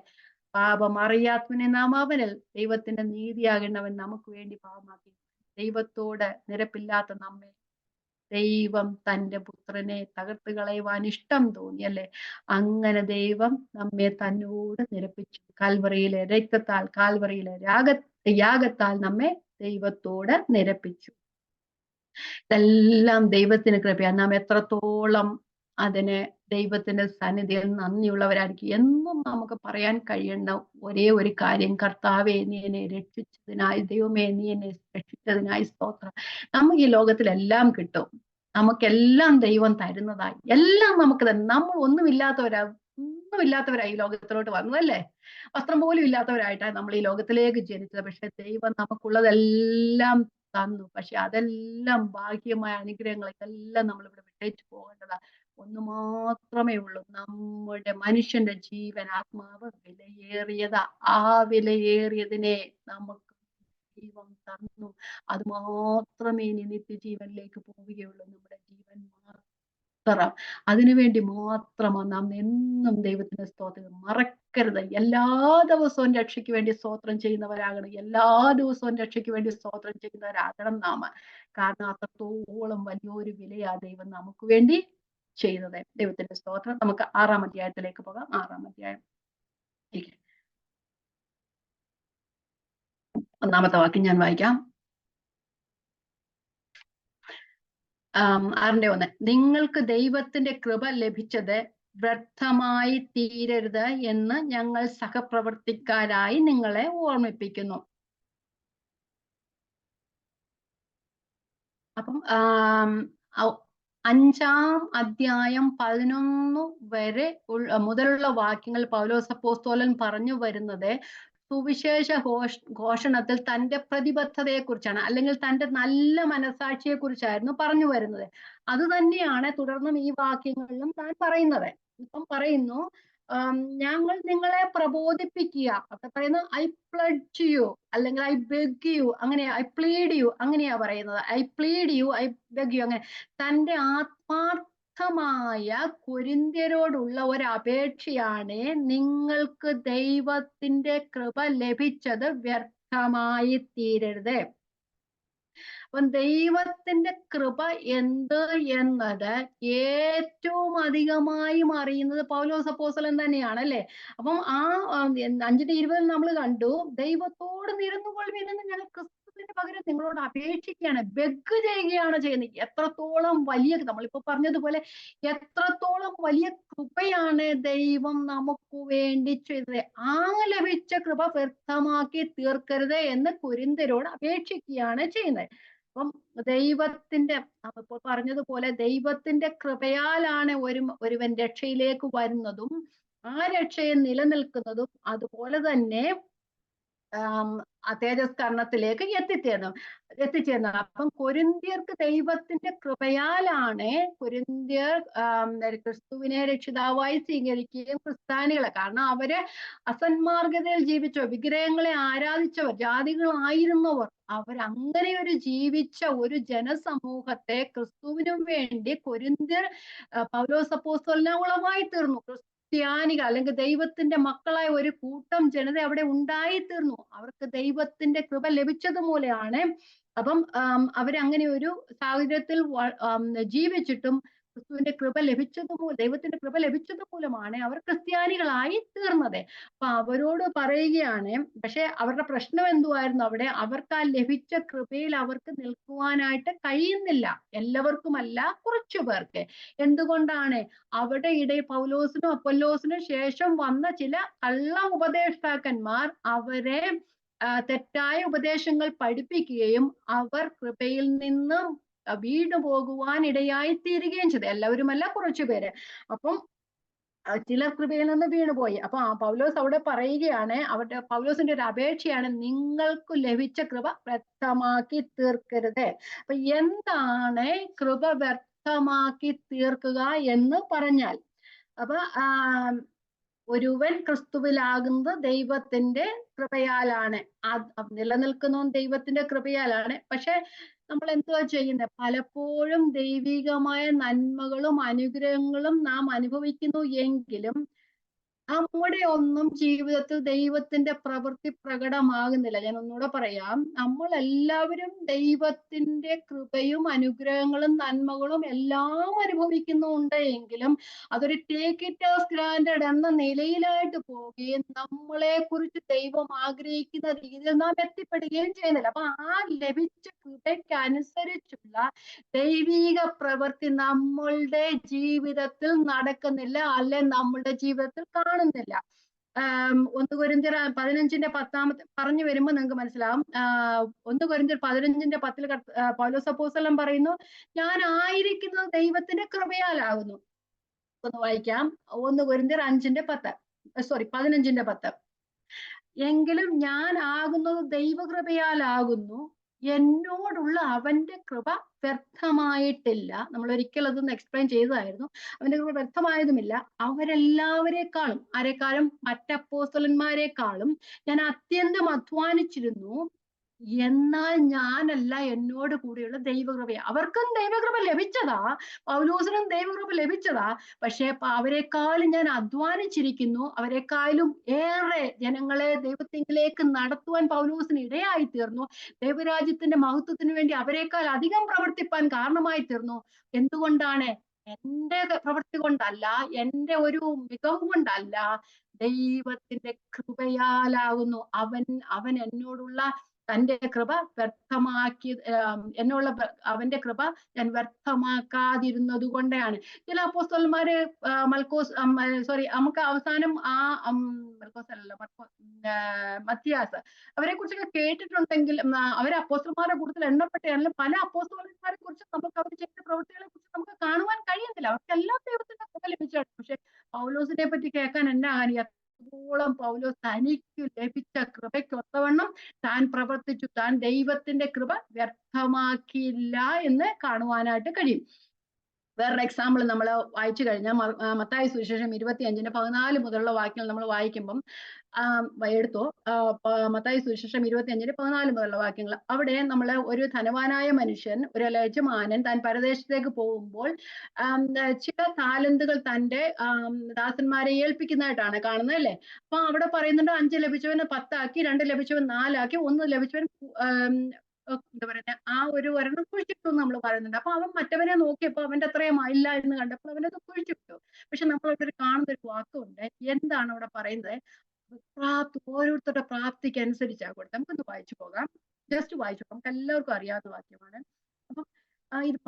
Speaker 1: പാപം അറിയാത്തവനെ നാം അവനിൽ ദൈവത്തിന്റെ നീതിയാകേണ്ടവൻ നമുക്ക് വേണ്ടി പാപമാക്കി. ദൈവത്തോട് നിരപ്പില്ലാത്ത നമ്മെ ദൈവം തന്റെ പുത്രനെ തകർത്ത് കളയുവാൻ ഇഷ്ടം തോന്നി, അല്ലെ? അങ്ങനെ ദൈവം നമ്മെ തന്നോട് നിരപ്പിച്ചു. കാൽവറിയിലെ രക്തത്താൽ, കാൽവറിയിലെ യാഗത്താൽ നമ്മെ ദൈവത്തോട് നിരപ്പിച്ചു. ഇതെല്ലാം ദൈവത്തിന് കൃപയാണ്. നാം എത്രത്തോളം അതിന് ദൈവത്തിന്റെ സന്നിധിയിൽ നന്ദിയുള്ളവരായിരിക്കും. എന്നും നമുക്ക് പറയാൻ കഴിയുന്ന ഒരേ ഒരു കാര്യം, കർത്താവേ നീ എന്നെ രക്ഷിച്ചതിനായി, ദൈവമേ നീ എന്നെ രക്ഷിച്ചതിനായി സ്തോത്രം. നമുക്ക് ഈ ലോകത്തിലെല്ലാം കിട്ടും, നമുക്കെല്ലാം ദൈവം തരുന്നതായി, എല്ലാം നമുക്ക് തന്നെ. നമ്മൾ ഒന്നുമില്ലാത്തവരായി ഈ ലോകത്തിലോട്ട് വന്നതല്ലേ? വസ്ത്രം പോലും ഇല്ലാത്തവരായിട്ടാണ് നമ്മൾ ഈ ലോകത്തിലേക്ക് ജനിച്ചത്. പക്ഷെ ദൈവം നമുക്കുള്ളതെല്ലാം തന്നു. പക്ഷെ അതെല്ലാം ഭാഗ്യമായ അനുഗ്രഹങ്ങൾ, ഇതെല്ലാം നമ്മൾ ഇവിടെ വിട്ടേച്ചു പോകേണ്ടതാ. ഒന്ന് മാത്രമേ ഉള്ളൂ, നമ്മുടെ മനുഷ്യന്റെ ജീവൻ, ആത്മാവ് വിലയേറിയതാ. ആ വിലയേറിയതിനെ നമുക്ക് ദൈവം തന്നു. അത് മാത്രമേ ഇനി നിത്യജീവനിലേക്ക് പോവുകയുള്ളൂ. നമ്മുടെ ജീവൻ മാത്രം. അതിനുവേണ്ടി മാത്രമാണ് നാം എന്നും ദൈവത്തിന്റെ സ്തോത്രം മറക്കരുത്. എല്ലാ ദിവസവും രക്ഷയ്ക്ക് വേണ്ടി സ്തോത്രം ചെയ്യുന്നവരാകണം. എല്ലാ ദിവസവും രക്ഷയ്ക്ക് വേണ്ടി സ്തോത്രം ചെയ്യുന്നവരാകണം നാം. കാരണം അത്രത്തോളം വലിയൊരു വിലയാ ദൈവം നമുക്ക് വേണ്ടി ചെയ്യുന്നത്. ദൈവത്തിന്റെ സ്തോത്രം. നമുക്ക് 6-ാം അധ്യായത്തിലേക്ക് പോകാം. 6-ാം അധ്യായം 1-ാമത്തെ വാക്യം ഞാൻ വായിക്കാം. 6-1. നിങ്ങൾക്ക് ദൈവത്തിന്റെ കൃപ ലഭിച്ചത് വ്യർത്ഥമായി തീരരുത് എന്ന് ഞങ്ങൾ സഹപ്രവർത്തിക്കാരായി നിങ്ങളെ ഓർമ്മിപ്പിക്കുന്നു. അപ്പം 5-ാം അധ്യായം 11 വരെ മുതലുള്ള വാക്യങ്ങൾ പൗലോസ് അപ്പോസ്തലൻ പറഞ്ഞു വരുന്നത് സുവിശേഷ ഘോഷണത്തിൽ തന്റെ പ്രതിബദ്ധതയെ കുറിച്ചാണ്, അല്ലെങ്കിൽ തന്റെ നല്ല മനസാക്ഷിയെ കുറിച്ചായിരുന്നു പറഞ്ഞു വരുന്നത്. അത് തന്നെയാണ് തുടർന്നും ഈ വാക്യങ്ങളിലും താൻ പറയുന്നത്. ഇപ്പം പറയുന്നു, ഞങ്ങൾ നിങ്ങളെ പ്രബോധിപ്പിക്കുക. അപ്പൊ പറയുന്നത് ഐ പ്ലഡ്ജ് യു, അല്ലെങ്കിൽ ഐ ബെഗ് യു, അങ്ങനെയാ, ഐ പ്ലീഡ് യു, അങ്ങനെയാ പറയുന്നത്. I plead you, I beg you, അങ്ങനെ തന്റെ ആത്മാർത്ഥമായ കൊരിന്ത്യരോടുള്ള ഒരു അപേക്ഷയാണ്, നിങ്ങൾക്ക് ദൈവത്തിന്റെ കൃപ ലഭിച്ചത് വ്യർത്ഥമായി തീരരുത്. അപ്പം ദൈവത്തിന്റെ കൃപ എന്ത് എന്നത് ഏറ്റവും അധികമായും അറിയുന്നത് പൗലോസ് അപ്പോസ്തലൻ തന്നെയാണ്, അല്ലെ? അപ്പം 5:20 നമ്മൾ കണ്ടു, ദൈവത്തോട് നിരന്നുകൊള്ളുവിനെന്ന് ഞങ്ങൾ ക്രിസ്തുവിന് പകരം നിങ്ങളോട് അപേക്ഷിക്കുകയാണ്, ബെഗ് ചെയ്യുകയാണ് ചെയ്യുന്നത്. എത്രത്തോളം വലിയ, നമ്മളിപ്പോ പറഞ്ഞതുപോലെ എത്രത്തോളം വലിയ കൃപയാണ് ദൈവം നമുക്ക് വേണ്ടി ചെയ്തത്. ആ ലഭിച്ച കൃപ വ്യർത്ഥമാക്കി തീർക്കരുത് എന്ന് കൊരിന്ത്യരോട് അപേക്ഷിക്കുകയാണ് ചെയ്യുന്നത്. അപ്പം ദൈവത്തിന്റെ, നമ്മളിപ്പോൾ പറഞ്ഞതുപോലെ ദൈവത്തിന്റെ കൃപയാലാണ് ഒരുവൻ രക്ഷയിലേക്ക് വരുന്നതും ആ രക്ഷയിൽ നിലനിൽക്കുന്നതും. അതുപോലെ തന്നെ തേജസ്കരണത്തിലേക്ക് എത്തിച്ചേർന്നു. അപ്പം കൊരിന്ത്യർക്ക് ദൈവത്തിന്റെ കൃപയാലാണ് കൊരിന്ത്യർ ക്രിസ്തുവിനെ രക്ഷിതാവായി സ്വീകരിക്കുകയും ക്രിസ്ത്യാനികളെ, കാരണം അവര് അസന്മാർഗതയിൽ ജീവിച്ചവർ, വിഗ്രഹങ്ങളെ ആരാധിച്ചവർ, ജാതികളായിരുന്നവർ, അവരങ്ങനെ ഒരു ജീവിച്ച ഒരു ജനസമൂഹത്തെ ക്രിസ്തുവിനും വേണ്ടി കൊരിന്ത്യർ പൗലോസ് അപ്പോസ്തലനെ ഉളവായി തീർന്നു. ക്രിസ്ത്യാനികൾ, അല്ലെങ്കിൽ ദൈവത്തിന്റെ മക്കളായ ഒരു കൂട്ടം ജനത അവിടെ ഉണ്ടായി തീർന്നു. അവർക്ക് ദൈവത്തിന്റെ കൃപ ലഭിച്ചത് മൂലമാണ്. അപ്പം അവരങ്ങനെ ഒരു സാഹചര്യത്തിൽ ജീവിച്ചിട്ടും ക്രിസ്തുവിന്റെ കൃപ ദൈവത്തിന്റെ കൃപ ലഭിച്ചത് മൂലമാണ് അവർ ക്രിസ്ത്യാനികളായി തീർന്നത്. അപ്പൊ അവരോട് പറയുകയാണ്, പക്ഷെ അവരുടെ പ്രശ്നം എന്തുവായിരുന്നു? അവിടെ അവർക്ക് ആ ലഭിച്ച കൃപയിൽ അവർക്ക് നിൽക്കുവാനായിട്ട് കഴിയുന്നില്ല. എല്ലാവർക്കുമല്ല, കുറച്ചു പേർക്ക്. എന്തുകൊണ്ടാണ്? അവിടെ പൗലോസിനും അപ്പൊല്ലോസിനും ശേഷം വന്ന ചില കള്ള ഉപദേഷ്ടാക്കന്മാർ അവരെ തെറ്റായ ഉപദേശങ്ങൾ പഠിപ്പിക്കുകയും അവർ കൃപയിൽ നിന്നും വീണു പോകുവാൻ ഇടയായി തീരുകയും ചെയ്തു. എല്ലാവരുമല്ല, കുറച്ചു പേര്. അപ്പം ചിലർ കൃപയിൽ നിന്ന് വീണുപോയി. അപ്പൊ പൗലോസ് അവിടെ പറയുകയാണ്, പൗലോസിന്റെ ഒരു അപേക്ഷയാണ്, നിങ്ങൾക്ക് ലഭിച്ച കൃപ വ്യർത്ഥമാക്കി തീർക്കരുത്. അപ്പൊ എന്താണ് കൃപ വ്യർത്ഥമാക്കി തീർക്കുക എന്ന് പറഞ്ഞാൽ, അപ്പൊ ഒരുവൻ ക്രിസ്തുവിലാകുന്നത് ദൈവത്തിന്റെ കൃപയാലാണ്. നിലനിൽക്കുന്നതും ദൈവത്തിന്റെ കൃപയാലാണ്. പക്ഷെ നമ്മൾ എന്തുവാ ചെയ്യുന്നത്? പലപ്പോഴും ദൈവികമായ നന്മകളും അനുഗ്രഹങ്ങളും നാം അനുഭവിക്കുന്നു എങ്കിലും നമ്മുടെ ഒന്നും ജീവിതത്തിൽ ദൈവത്തിന്റെ പ്രവൃത്തി പ്രകടമാകുന്നില്ല. ഞാൻ ഒന്നുകൂടെ പറയാം, നമ്മൾ എല്ലാവരും ദൈവത്തിന്റെ കൃപയും അനുഗ്രഹങ്ങളും നന്മകളും എല്ലാം അനുഭവിക്കുന്നുണ്ട് എങ്കിലും അതൊരു ടേക്ക് ഇറ്റ് ആസ് ഗ്രാൻഡഡ് എന്ന നിലയിലായിട്ട് പോവുകയും നമ്മളെ കുറിച്ച് ദൈവം ആഗ്രഹിക്കുന്ന രീതിയിൽ നാം എത്തിപ്പെടുകയും ചെയ്യുന്നില്ല. അപ്പൊ ആ ലഭിച്ച കൃപയ്ക്കനുസരിച്ചുള്ള ദൈവിക പ്രവൃത്തി നമ്മളുടെ ജീവിതത്തിൽ നടക്കുന്നില്ല, അല്ലെ നമ്മളുടെ ജീവിതത്തിൽ കാണുന്നില്ല. 1 കൊരിന്ത്യർ 15:10 പറഞ്ഞു വരുമ്പോൾ നിങ്ങൾക്ക് മനസ്സിലാവും. 1 കൊരിന്ത്യർ 15:10 പൗലോസ് അപ്പോസ്തലൻ പറയുന്നു, ഞാൻ ആയിരിക്കുന്നത് ദൈവത്തിന്റെ കൃപയാലാകുന്നു. ഒന്ന് വായിക്കാം. 1 കൊരിന്ത്യർ 15:10. എങ്കിലും ഞാൻ ആകുന്നത് ദൈവകൃപയാലാകുന്നു. എന്നോടുള്ള അവന്റെ കൃപ വ്യർത്ഥമായിട്ടില്ല. നമ്മൾ ഒരിക്കൽ അതൊന്ന് എക്സ്പ്ലെയിൻ ചെയ്തതായിരുന്നു. അവന്റെ കൃപ വ്യർത്ഥമായതുമില്ല. അവരെല്ലാവരെക്കാളും, ആരെക്കാളും, മറ്റപ്പോസ്തലന്മാരെക്കാളും ഞാൻ അത്യന്തം അധ്വാനിച്ചിരുന്നു. എന്നാൽ ഞാനല്ല, എന്നോട് കൂടെയുള്ള ദൈവകൃപയാ. അവർക്കും ദൈവകൃപ ലഭിച്ചതാ, പൗലോസിനും ദൈവകൃപ ലഭിച്ചതാ. പക്ഷെ അവരെക്കാളും ഞാൻ അധ്വാനിച്ചിരിക്കുന്നു. അവരെക്കാളും ഏറെ ജനങ്ങളെ ദൈവത്തിങ്കിലേക്ക് നടത്തുവാൻ പൗലോസിന് ഇടയായി തീർന്നു. ദൈവരാജ്യത്തിന്റെ മഹത്വത്തിന് വേണ്ടി അവരെക്കാൾ അധികം പ്രവർത്തിപ്പാൻ കാരണമായി തീർന്നു. എന്തുകൊണ്ടാണ്? എന്റെ പ്രവൃത്തി കൊണ്ടല്ല, എന്റെ ഒരു മികവ് കൊണ്ടല്ല, ദൈവത്തിന്റെ കൃപയാലാകുന്നു. അവൻ എന്നോടുള്ള തന്റെ കൃപ വ്യർത്ഥമാക്കി, എന്നുള്ള അവന്റെ കൃപ ഞാൻ വ്യർത്ഥമാക്കാതിരുന്നത് കൊണ്ടാണ്. ചില അപ്പോസ്തലന്മാര് മൽക്കോസ്, നമുക്ക് അവസാനം മൽക്കോസ് അല്ലല്ലോ, മത്തിയാസ്, അവരെ കുറിച്ചൊക്കെ കേട്ടിട്ടുണ്ടെങ്കിൽ അവരെ അപ്പോസ്തലന്മാരുടെ കൂട്ടത്തിൽ എണ്ണപ്പെട്ടാണെങ്കിലും പല അപ്പോസ്തലന്മാരെ കുറിച്ച് നമുക്ക് അവർ ചെയ്ത പ്രവൃത്തികളെ കുറിച്ച് നമുക്ക് കാണുവാൻ കഴിയുന്നില്ല. അവർക്ക് എല്ലാ ദൈവത്തിന്റെ കൃപ ലഭിച്ചാണ്. പക്ഷെ പൗലോസിനെ പറ്റി കേൾക്കാൻ എന്നാ ോളം പൗലോസ് തനിക്ക് ലഭിച്ച കൃപയ്ക്കൊത്തവണ്ണം താൻ പ്രവർത്തിച്ചു. താൻ ദൈവത്തിന്റെ കൃപ വ്യർത്ഥമാക്കിയില്ല എന്ന് കാണുവാനായിട്ട് കഴിയും. വേറൊരു എക്സാമ്പിൾ നമ്മൾ വായിച്ചു കഴിഞ്ഞാൽ മത്തായി സുവിശേഷം 25:14 മുതലുള്ള വാക്യങ്ങൾ നമ്മൾ വായിക്കുമ്പം എടുത്തോ, മത്തായി സുവിശേഷം 25:14 മുതലുള്ള വാക്യങ്ങൾ. അവിടെ നമ്മൾ ഒരു ധനവാനായ മനുഷ്യൻ, ഒരു യജമാനൻ താൻ പരദേശത്തേക്ക് പോകുമ്പോൾ ചില താലന്തുകൾ തന്റെ ദാസന്മാരെ ഏൽപ്പിക്കുന്നതായിട്ടാണ് കാണുന്നത്, അല്ലേ? അപ്പൊ അവിടെ പറയുന്നുണ്ട് 5 ലഭിച്ചവന് 10 ആക്കി, 2 ലഭിച്ചവൻ 4 ആക്കി, 1 ലഭിച്ചവൻ എന്താ പറയുക, ആ ഒരു ഒരെണ്ണം കുഴിച്ചിട്ടു എന്ന് നമ്മൾ പറയുന്നുണ്ട്. അപ്പൊ അവൻ മറ്റവനെ നോക്കിയപ്പോ അവന്റെ അത്രയും ആയില്ല എന്ന് കണ്ടപ്പോൾ അവനത് കുഴിച്ചിട്ടു. പക്ഷെ നമ്മൾ അവിടെ കാണുന്ന ഒരു വാക്കുണ്ട്. എന്താണ് അവിടെ പറയുന്നത്? ഓരോരുത്തരുടെ പ്രാപ്തിക്ക് അനുസരിച്ചാ കൊടുത്തത്. നമുക്കൊന്ന് വായിച്ചു പോകാം, ജസ്റ്റ് വായിച്ചു പോകാം. നമുക്ക് എല്ലാവർക്കും അറിയാവുന്ന വാക്യമാണ്. അപ്പൊ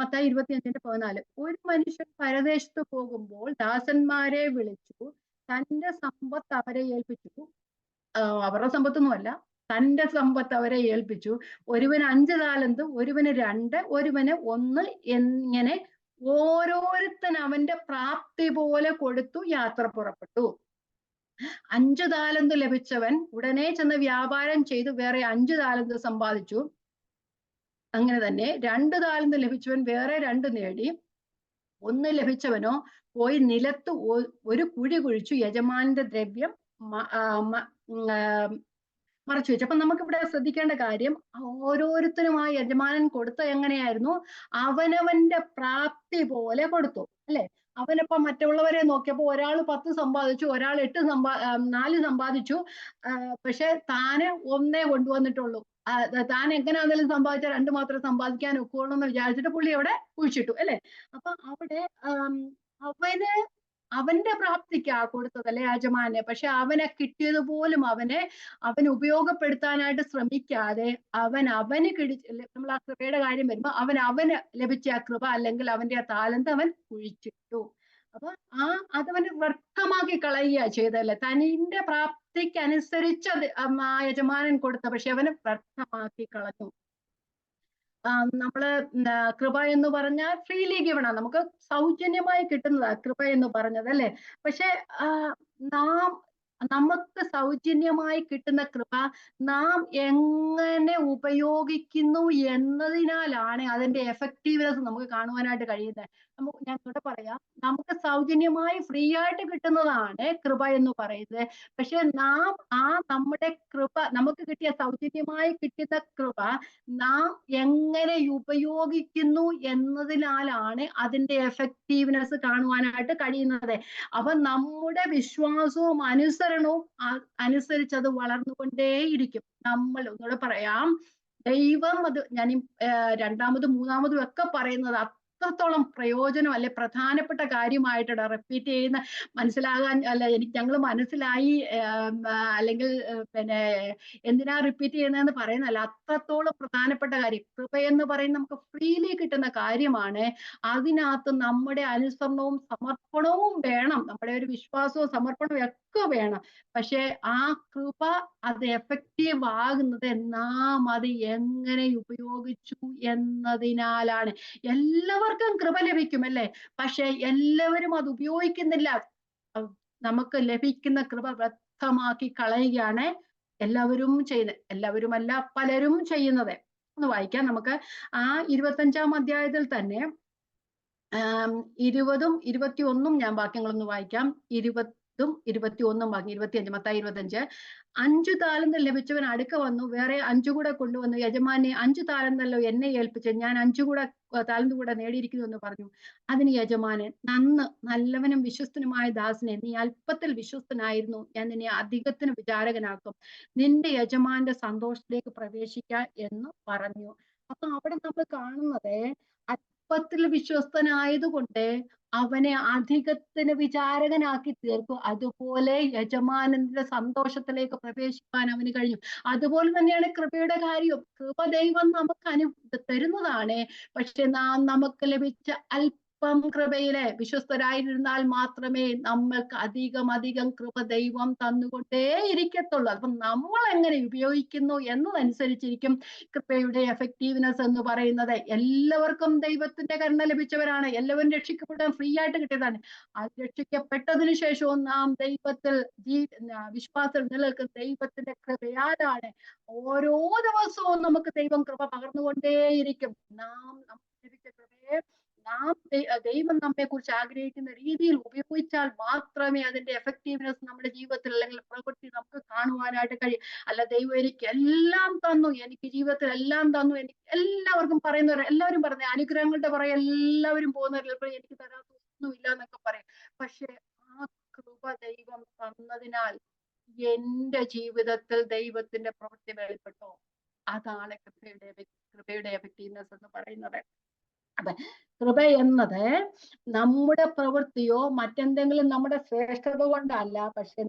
Speaker 1: മത്തായി 25:14, ഒരു മനുഷ്യൻ പരദേശത്ത് പോകുമ്പോൾ ദാസന്മാരെ വിളിച്ചു, തന്റെ സമ്പത്ത് അവരെ ഏൽപ്പിച്ചു. അവരുടെ സമ്പത്തൊന്നുമല്ല, തന്റെ സമ്പത്ത് അവരെ ഏൽപ്പിച്ചു. ഒരുവന് 5 താലന്ത്, ഒരുവന് 2, ഒരുവന് 1, എങ്ങനെ ഓരോരുത്തൻ അവന്റെ പ്രാപ്തി പോലെ കൊടുത്തു യാത്ര പുറപ്പെട്ടു. 5 താലന്ത് ലഭിച്ചവൻ ഉടനെ ചെന്ന് വ്യാപാരം ചെയ്തു വേറെ 5 താലന്ത് സമ്പാദിച്ചു. അങ്ങനെ തന്നെ 2 താലന്ത് ലഭിച്ചവൻ വേറെ 2 നേടി. 1 ലഭിച്ചവനോ പോയി നിലത്ത് ഒരു കുഴി കുഴിച്ചു യജമാനന്റെ ദ്രവ്യം മറച്ചു വെച്ചു. അപ്പൊ നമുക്കിവിടെ ശ്രദ്ധിക്കേണ്ട കാര്യം, ഓരോരുത്തരും ആ യജമാനൻ കൊടുത്ത എങ്ങനെയായിരുന്നു? അവനവന്റെ പ്രാപ്തി പോലെ കൊടുത്തു, അല്ലെ? അവനിപ്പോ മറ്റുള്ളവരെ നോക്കിയപ്പോ ഒരാൾ 10 സമ്പാദിച്ചു, ഒരാൾ 4 സമ്പാദിച്ചു. പക്ഷെ താന് 1 കൊണ്ടുവന്നിട്ടുള്ളൂ. താൻ എങ്ങനെയാണെങ്കിലും സമ്പാദിച്ചാൽ 2 മാത്രം സമ്പാദിക്കാൻ ഒക്കുള്ളൂ എന്ന് വിചാരിച്ചിട്ട് പുള്ളി അവിടെ കുഴിച്ചിട്ടു, അല്ലെ? അപ്പൊ അവിടെ അവന് അവന്റെ പ്രാപ്തിക്കാ കൊടുത്തതല്ലേ യജമാനെ. പക്ഷെ അവനെ കിട്ടിയതുപോലും അവൻ ഉപയോഗപ്പെടുത്താനായിട്ട് ശ്രമിക്കാതെ അവന് നമ്മൾ ആ കൃപയുടെ കാര്യം വരുമ്പോ അവന് ലഭിച്ച ആ കൃപ അല്ലെങ്കിൽ അവന്റെ ആ താലന്ത് അവൻ കുഴിച്ചിട്ടു. അപ്പൊ അതവന് വ്യർത്ഥമാക്കി കളയുക ചെയ്തല്ലേ. തനിന്റെ പ്രാപ്തിക്ക് അനുസരിച്ച് ആ യജമാനൻ കൊടുത്ത, പക്ഷെ അവന് വ്യർത്ഥമാക്കി കളഞ്ഞു. നമ്മള് കൃപ എന്ന് പറഞ്ഞാൽ ഫ്രീലി ഗിവണ, നമുക്ക് സൗജന്യമായി കിട്ടുന്നതാ കൃപ എന്ന് പറഞ്ഞത്, അല്ലെ? പക്ഷെ നമുക്ക് സൗജന്യമായി കിട്ടുന്ന കൃപ നാം എങ്ങനെ ഉപയോഗിക്കുന്നു എന്നതിനാലാണ് അതിന്റെ എഫക്റ്റീവ്നെസ് നമുക്ക് കാണുവാനായിട്ട് കഴിയുന്നത്. ഞാൻ ഇവിടെ പറയാം, നമുക്ക് സൗജന്യമായി ഫ്രീ ആയിട്ട് കിട്ടുന്നതാണ് കൃപ എന്ന് പറയുന്നത്. പക്ഷെ നമ്മുടെ കൃപ, നമുക്ക് കിട്ടിയ സൗജന്യമായി കിട്ടുന്ന കൃപ നാം എങ്ങനെ ഉപയോഗിക്കുന്നു എന്നതിനാലാണ് അതിന്റെ എഫക്റ്റീവ്നെസ് കാണുവാനായിട്ട് കഴിയുന്നത്. അപ്പൊ നമ്മുടെ വിശ്വാസവും അനുസരണവും അനുസരിച്ച് അത് വളർന്നുകൊണ്ടേയിരിക്കും. നമ്മൾ ഒന്നുകൂടെ പറയാം, ദൈവം അത് ഞാൻ രണ്ടാമതും മൂന്നാമതും ഒക്കെ പറയുന്നത് അത്രത്തോളം പ്രയോജനം അല്ലെ പ്രധാനപ്പെട്ട കാര്യമായിട്ടാണ് റിപ്പീറ്റ് ചെയ്യുന്ന, മനസ്സിലാകാൻ ഞങ്ങൾ മനസ്സിലായി അല്ലെങ്കിൽ പിന്നെ എന്തിനാ റിപ്പീറ്റ് ചെയ്യുന്നതെന്ന് പറയുന്നതല്ല, അത്രത്തോളം പ്രധാനപ്പെട്ട കാര്യം. കൃപയെന്ന് പറയുന്നത് നമുക്ക് ഫ്രീലി കിട്ടുന്ന കാര്യമാണ്. അതിനകത്ത് നമ്മുടെ അനുസരണവും സമർപ്പണവും വേണം, നമ്മുടെ ഒരു വിശ്വാസവും സമർപ്പണവും ഒക്കെ വേണം. പക്ഷെ ആ കൃപ അത് എഫക്റ്റീവ് ആകുന്നത് നാം അത് എങ്ങനെ ഉപയോഗിച്ചു എന്നതിനാലാണ്. എല്ലാവർക്കും കൃപ ലഭിക്കും, അല്ലെ? പക്ഷെ എല്ലാവരും അത് ഉപയോഗിക്കുന്നില്ല. നമുക്ക് ലഭിക്കുന്ന കൃപ വ്യർത്ഥമാക്കി കളയുകയാണ് എല്ലാവരും ചെയ്യുന്നത്. എല്ലാവരുമല്ല, പലരും ചെയ്യുന്നത്. ഒന്ന് വായിക്കാം നമുക്ക്. ആ 25-ാം അധ്യായത്തിൽ തന്നെ 20ഉം 21ഉം ഞാൻ വാക്യങ്ങളൊന്ന് വായിക്കാം. 20ഉം 21ഉം വാക്യം. 25, മത്തായി 25. 5 താലന്ത് ലഭിച്ചവൻ അടുക്ക വന്നു, വേറെ 5 കൂടെ കൊണ്ടുവന്നു. യജമാനെ, 5 താലന്തല്ലോ എന്നെ ഏൽപ്പിച്ച്, ഞാൻ 5 കൂടെ താലന്ത് കൂടെ നേടിയിരിക്കുന്നു എന്ന് പറഞ്ഞു. അതിന് യജമാനൻ, നല്ലവനും വിശ്വസ്തനുമായ ദാസനെ, നീ അല്പത്തിൽ വിശ്വസ്തനായിരുന്നു, ഞാൻ നിന്നെ അധികത്തിന് വിചാരകനാക്കും, നിന്റെ യജമാന്റെ സന്തോഷത്തിലേക്ക് പ്രവേശിക്ക എന്ന് പറഞ്ഞു. അപ്പൊ അവിടെ നമ്മൾ കാണുന്നത്, അല്പത്തിൽ വിശ്വസ്തനായതുകൊണ്ട് അവനെ അധികത്തിന് വിചാരകനാക്കി തീർക്കും. അതുപോലെ യജമാനന്റെ സന്തോഷത്തിലേക്ക് പ്രവേശിക്കാൻ അവന് കഴിഞ്ഞു. അതുപോലെ തന്നെയാണ് കൃപയുടെ കാര്യം. കൃപ ദൈവം നമുക്ക് തരുന്നതാണ്. പക്ഷെ നമുക്ക് ലഭിച്ച അല്പം കൃപയിലെ വിശ്വസ്തരായിരുന്നാൽ മാത്രമേ നമ്മൾക്ക് അധികം കൃപ ദൈവം തന്നുകൊണ്ടേ ഇരിക്കത്തുള്ളൂ. അപ്പൊ നമ്മൾ എങ്ങനെ ഉപയോഗിക്കുന്നു എന്നതനുസരിച്ചിരിക്കും കൃപയുടെ എഫക്റ്റീവ്നെസ് എന്ന് പറയുന്നത്. എല്ലാവർക്കും ദൈവത്തിന്റെ കരുണ ലഭിച്ചവരാണ്, എല്ലാവരും രക്ഷിക്കപ്പെടാൻ ഫ്രീ ആയിട്ട് കിട്ടിയതാണ്. അത് രക്ഷിക്കപ്പെട്ടതിനു ശേഷവും നാം ദൈവത്തിൽ വിശ്വാസം നിലനിൽക്കുന്ന ദൈവത്തിന്റെ കൃപയാലാണ്. ഓരോ ദിവസവും നമുക്ക് ദൈവം കൃപ പകർന്നുകൊണ്ടേയിരിക്കും. നമുക്ക് ലഭിച്ച കൃപയെ ദൈവം നമ്മെ കുറിച്ച് ആഗ്രഹിക്കുന്ന രീതിയിൽ ഉപയോഗിച്ചാൽ മാത്രമേ അതിന്റെ എഫക്റ്റീവ്നെസ് നമ്മുടെ ജീവിതത്തിൽ അല്ലെങ്കിൽ പ്രവൃത്തി നമുക്ക് കാണുവാനായിട്ട് കഴിയും. അല്ല, ദൈവം എനിക്ക് എല്ലാം തന്നു, എനിക്ക് ജീവിതത്തിൽ എല്ലാം തന്നു, എനിക്ക് എല്ലാവർക്കും എല്ലാവരും പറഞ്ഞ അനുഗ്രഹങ്ങളുടെ പറയും എല്ലാവരും പോകുന്നവർ എനിക്ക് തരാത്തൊന്നുമില്ല എന്നൊക്കെ പറയും. പക്ഷെ ആ കൃപ ദൈവം തന്നതിനാൽ എന്റെ ജീവിതത്തിൽ ദൈവത്തിന്റെ പ്രവൃത്തി വെളിപ്പെട്ടോ. അതാണ് കൃപയുടെ എഫക്റ്റീവ്നെസ് എന്ന് പറയുന്നത്. അപ്പൊ കൃപ എന്നത് നമ്മുടെ പ്രവൃത്തിയോ മറ്റെന്തെങ്കിലും നമ്മുടെ ശ്രേഷ്ഠത കൊണ്ടല്ല, പക്ഷെ